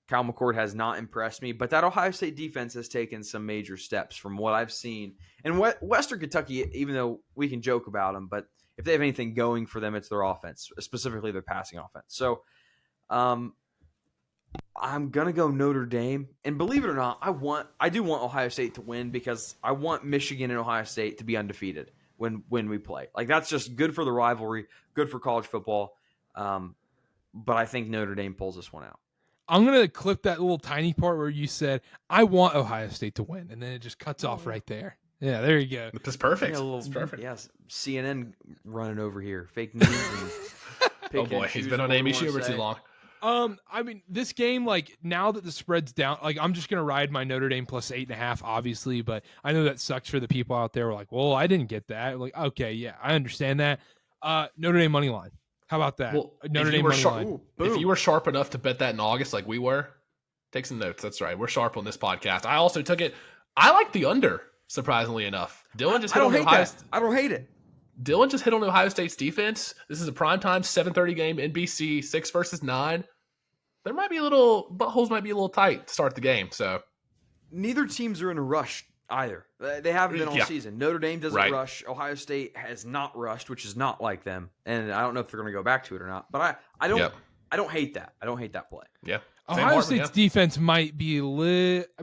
Kyle McCord has not impressed me, but that Ohio State defense has taken some major steps from what I've seen. And Western Kentucky, even though we can joke about them, but if they have anything going for them, it's their offense, specifically their passing offense. So I'm going to go Notre Dame. And believe it or not, I do want Ohio State to win because I want Michigan and Ohio State to be undefeated when we play. Like, that's just good for the rivalry, good for college football. But I think Notre Dame pulls this one out. I'm going to clip that little tiny part where you said, I want Ohio State to win. And then it just cuts off right there. Yeah, there you go. That's perfect. That's perfect. Yes, CNN running over here. Fake news. Oh, boy. He's been on Amy Schumer too long. I mean, this game, like, now that the spread's down, like, I'm just going to ride my Notre Dame plus 8.5, obviously. But I know that sucks for the people out there who are like, well, I didn't get that. Like, okay, yeah, I understand that. Notre Dame money line. How about that? Well, Notre Dame money line. If you were sharp enough to bet that in August like we were, take some notes. That's right. We're sharp on this podcast. I also took it. I like the under, surprisingly enough. Dylan just hit on Ohio State. I don't hate it. Dylan just hit on Ohio State's defense. This is a primetime 7:30 game, NBC, 6 versus 9. There might be buttholes might be a little tight to start the game. So neither teams are in a rush either. They haven't been all season. Notre Dame doesn't rush. Ohio State has not rushed, which is not like them. And I don't know if they're going to go back to it or not. But I don't hate that. I don't hate that play. Yeah. Ohio State's defense might be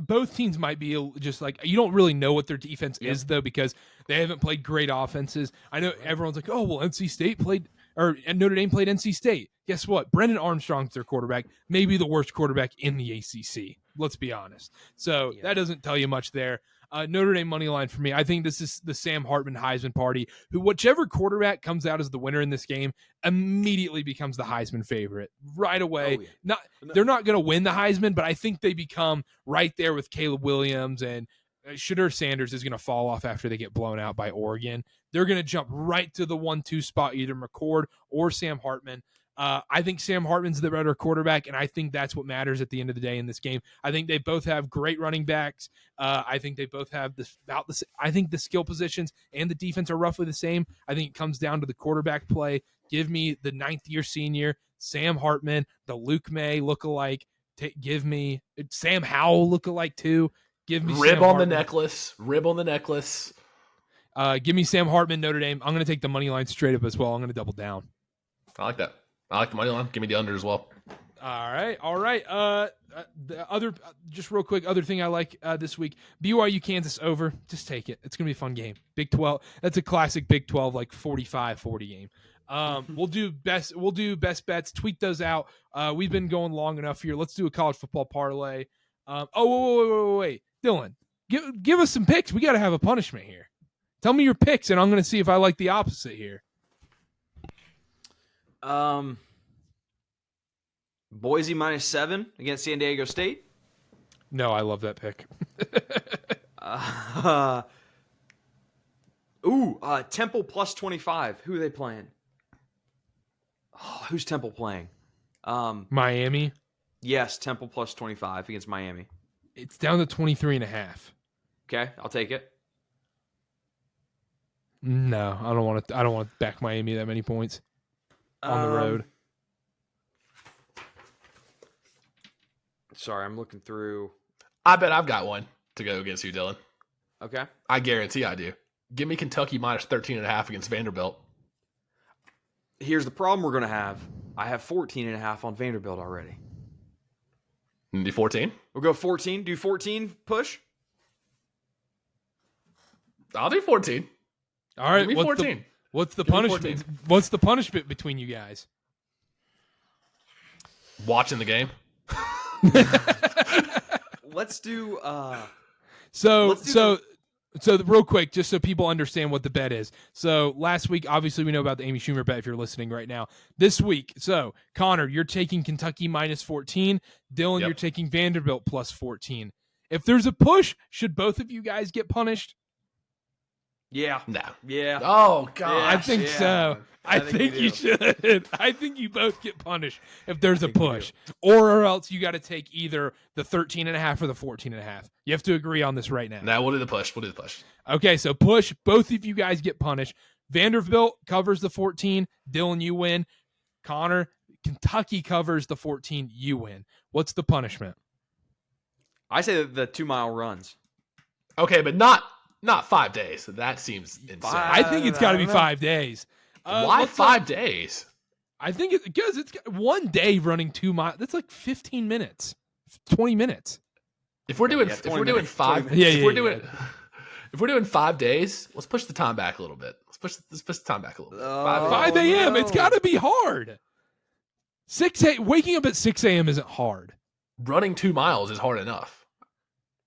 both teams might be just like, you don't really know what their defense is though, because they haven't played great offenses. I know everyone's like, oh, well, Notre Dame played NC State. Guess what? Brendan Armstrong's their quarterback, maybe the worst quarterback in the ACC. Let's be honest. So Yeah. that doesn't tell you much there. Notre Dame money line for me. I think this is the Sam Hartman Heisman party, who whichever quarterback comes out as the winner in this game immediately becomes the Heisman favorite right away. Oh, yeah. They're not going to win the Heisman, but I think they become right there with Caleb Williams, and Shedeur Sanders is going to fall off after they get blown out by Oregon. They're going to jump right to the 1-2 spot, either McCord or Sam Hartman. I think Sam Hartman's the better quarterback, and I think that's what matters at the end of the day in this game. I think they both have great running backs. I think they both have I think the skill positions and the defense are roughly the same. I think it comes down to the quarterback play. Give me the 9th-year senior, Sam Hartman, the Luke May lookalike. Give me Sam Howell lookalike too. Give me Rib Sam on Hartman. the necklace. Rib on the necklace. Give me Sam Hartman, Notre Dame. I'm going to take the money line straight up as well. I'm going to double down. I like that. I like the money line. Give me the under as well. All right. The other, just real quick, other thing I like this week: BYU Kansas over. Just take it. It's gonna be a fun game. Big 12. That's a classic Big 12 like 45-40 game. We'll do best bets. Tweet those out. We've been going long enough here. Let's do a college football parlay. Wait, Dylan, give us some picks. We got to have a punishment here. Tell me your picks, and I'm gonna see if I like the opposite here. Boise -7 against San Diego State. No, I love that pick. Temple +25. Who are they playing? Oh, who's Temple playing? Miami. Yes, Temple +25 against Miami. It's down to 23.5. Okay, I'll take it. No, I don't want to back Miami that many points on the road. Sorry, I'm looking through. I bet I've got one to go against you, Dylan. Okay. I guarantee I do. Give me Kentucky -13.5 against Vanderbilt. Here's the problem we're going to have. I have 14.5 on Vanderbilt already. Do 14? We'll go 14. Do 14 push? I'll do 14. All right, Give me 14. What's the Give me punishment? 14. What's the punishment between you guys? Watching the game. Let's do So real quick, just so people understand what the bet is. So last week, obviously, we know about the Amy Schumer bet if you're listening right now. This week, so Connor, you're taking Kentucky -14. Dylan, Yep. you're taking Vanderbilt +14. If there's a push, should both of you guys get punished? Yeah. No. Yeah. Oh, God. I think so. I think we you do. should. I think you both get punished if there's a push. Or else you got to take either the 13.5 or the 14.5. You have to agree on this right now. No, we'll do the push. Okay, so push. Both of you guys get punished. Vanderbilt covers the 14. Dylan, you win. Connor, Kentucky covers the 14. You win. What's the punishment? I say the 2-mile runs. Okay, but not 5 days. That seems insane. I think it's got to be 5 days. Why 5 days? I think because it's got 1 day running 2 miles. That's like 15 minutes, 20 minutes. If we're doing 20 if we're doing minutes, 5 20 if we're doing 5 days, let's push the time back a little bit. Let's push the time back a little bit. 5 a.m. no. It's got to be hard. Waking up at 6 a.m. isn't hard. Running 2 miles is hard enough.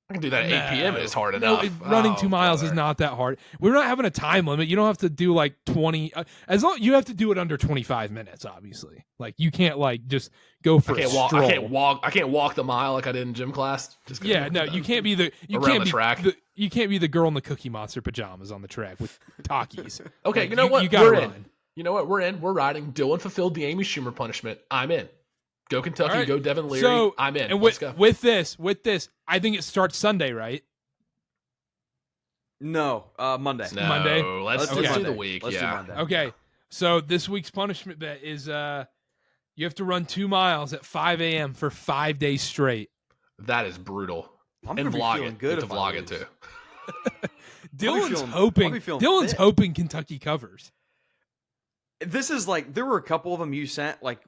I can do that at 8 p.m. and it's hard No, enough. running 2 miles is brother. not that hard. We're not having a time limit. You don't have to do like 20. As long you have to do it under 25 minutes. Obviously, like you can't like just go for a stroll. I can't walk the mile like I did in gym class. Just 'cause Yeah, no, you can't be the around the track. You can't be the girl in the Cookie Monster pajamas on the track with Takis. Okay, Like, you know what? You gotta We're run. in. You know what? We're in. We're riding. Dylan fulfilled the Amy Schumer punishment. I'm in. Go Kentucky. All right. Go Devin Leary. So, I'm in. And Let's go. with this, I think it starts Sunday, right? No, Monday. No, Monday? Let's do do Monday. the week. Let's do yeah. Monday. Okay. So this week's punishment bet is you have to run 2 miles at 5 a.m. for 5 days straight. That is brutal. I'm And gonna be vlog feeling it. good Get to if I vlog it lose. too. Dylan's I'll be feeling Dylan's fit. hoping Kentucky covers. This is like there were a couple of them you sent. Like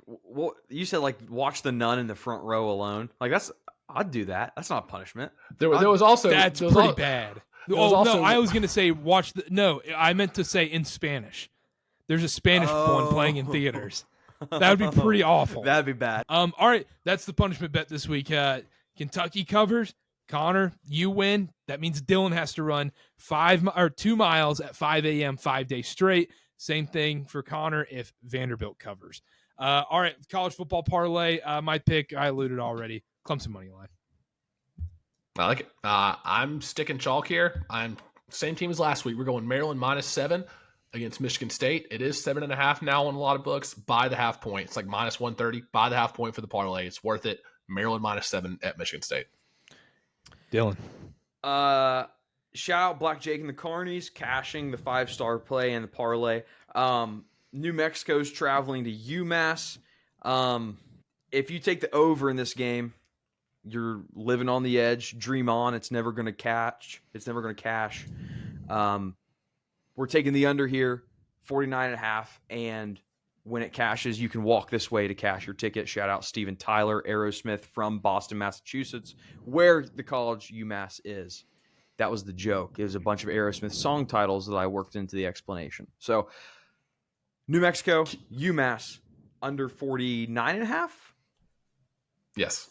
you said, like watch the nun in the front row alone. Like I'd do that. That's not punishment. There was also That's there was pretty al- bad. was Oh also- no, I was gonna say watch the. No, I meant to say in Spanish. There's a Spanish one playing in theaters. That would be pretty awful. That'd be bad. All right, that's the punishment bet this week. Kentucky covers. Connor, you win. That means Dylan has to run 2 miles at 5 a.m. 5 days straight. Same thing for Connor if Vanderbilt covers. All right, college football parlay. My pick, I alluded already. Clemson money line. I like it. I'm sticking chalk here. I'm same team as last week. We're going Maryland -7 against Michigan State. It is 7.5 now on a lot of books. Buy the half point. It's like -130. Buy the half point for the parlay. It's worth it. Maryland -7 at Michigan State. Dylan. Shout out Black Jake and the Carnies, cashing the 5-star play and the parlay. New Mexico's traveling to UMass. If you take the over in this game, you're living on the edge. Dream on. It's never going to catch. It's never going to cash. We're taking the under here, 49.5. And when it cashes, you can walk this way to cash your ticket. Shout out Steven Tyler, Aerosmith from Boston, Massachusetts, where the college UMass is. That was the joke. It was a bunch of Aerosmith song titles that I worked into the explanation. So, New Mexico, UMass, under 49.5? Yes.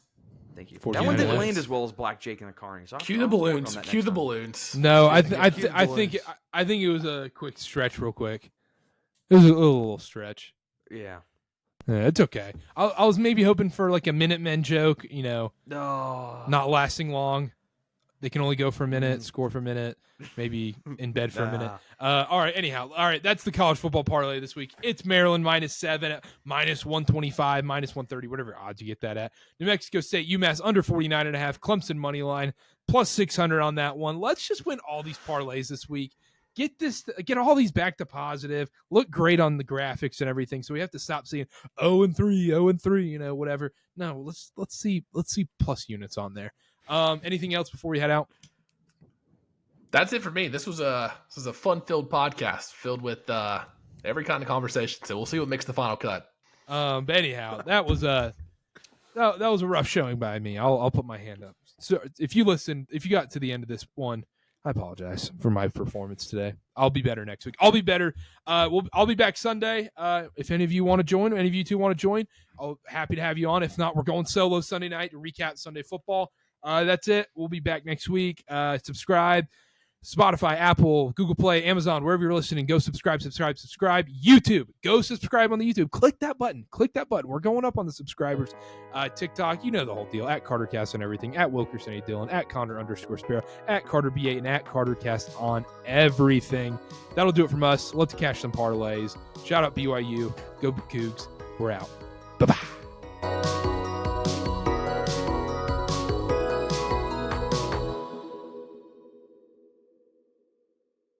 Thank you. That one 49 didn't points. land as well as Black Jake and the Carnies. Cue the balloons. Cue the balloons. No, I Cue think the I think it was a quick stretch, real quick. It was a little stretch. Yeah. Yeah, it's okay. I was maybe hoping for like a Minutemen joke, Oh. not lasting long. They can only go for a minute, score for a minute, maybe in bed for a minute. All right, anyhow. All right, that's the college football parlay this week. It's Maryland -7 at -125, -130, whatever odds you get that at. New Mexico State, UMass under 49.5, Clemson money line, +600 on that one. Let's just win all these parlays this week. Get all these back to positive. Look great on the graphics and everything. So we have to stop seeing 0-3, 0-3, whatever. No, let's see plus units on there. Anything else before we head out? That's it for me. This was a fun-filled podcast filled with every kind of conversation. So we'll see what makes the final cut. But anyhow, that was a rough showing by me. I'll put my hand up. So if you got to the end of this one, I apologize for my performance today. I'll be better next week. I'll be better. I'll be back Sunday. If any of you want to join, any of you two want to join, I'll happy to have you on. If not, we're going solo Sunday night to recap Sunday football. That's it. We'll be back next week. Subscribe. Spotify, Apple, Google Play, Amazon, wherever you're listening, go subscribe. YouTube, go subscribe on the YouTube. Click that button. We're going up on the subscribers. TikTok, you know the whole deal. At CarterCast on everything. At Wilkerson 8 Dylan. At Connor_Sparrow. At CarterB8 and at CarterCast on everything. That'll do it from us. Let's cash some parlays. Shout out BYU. Go Cougs. We're out. Bye-bye.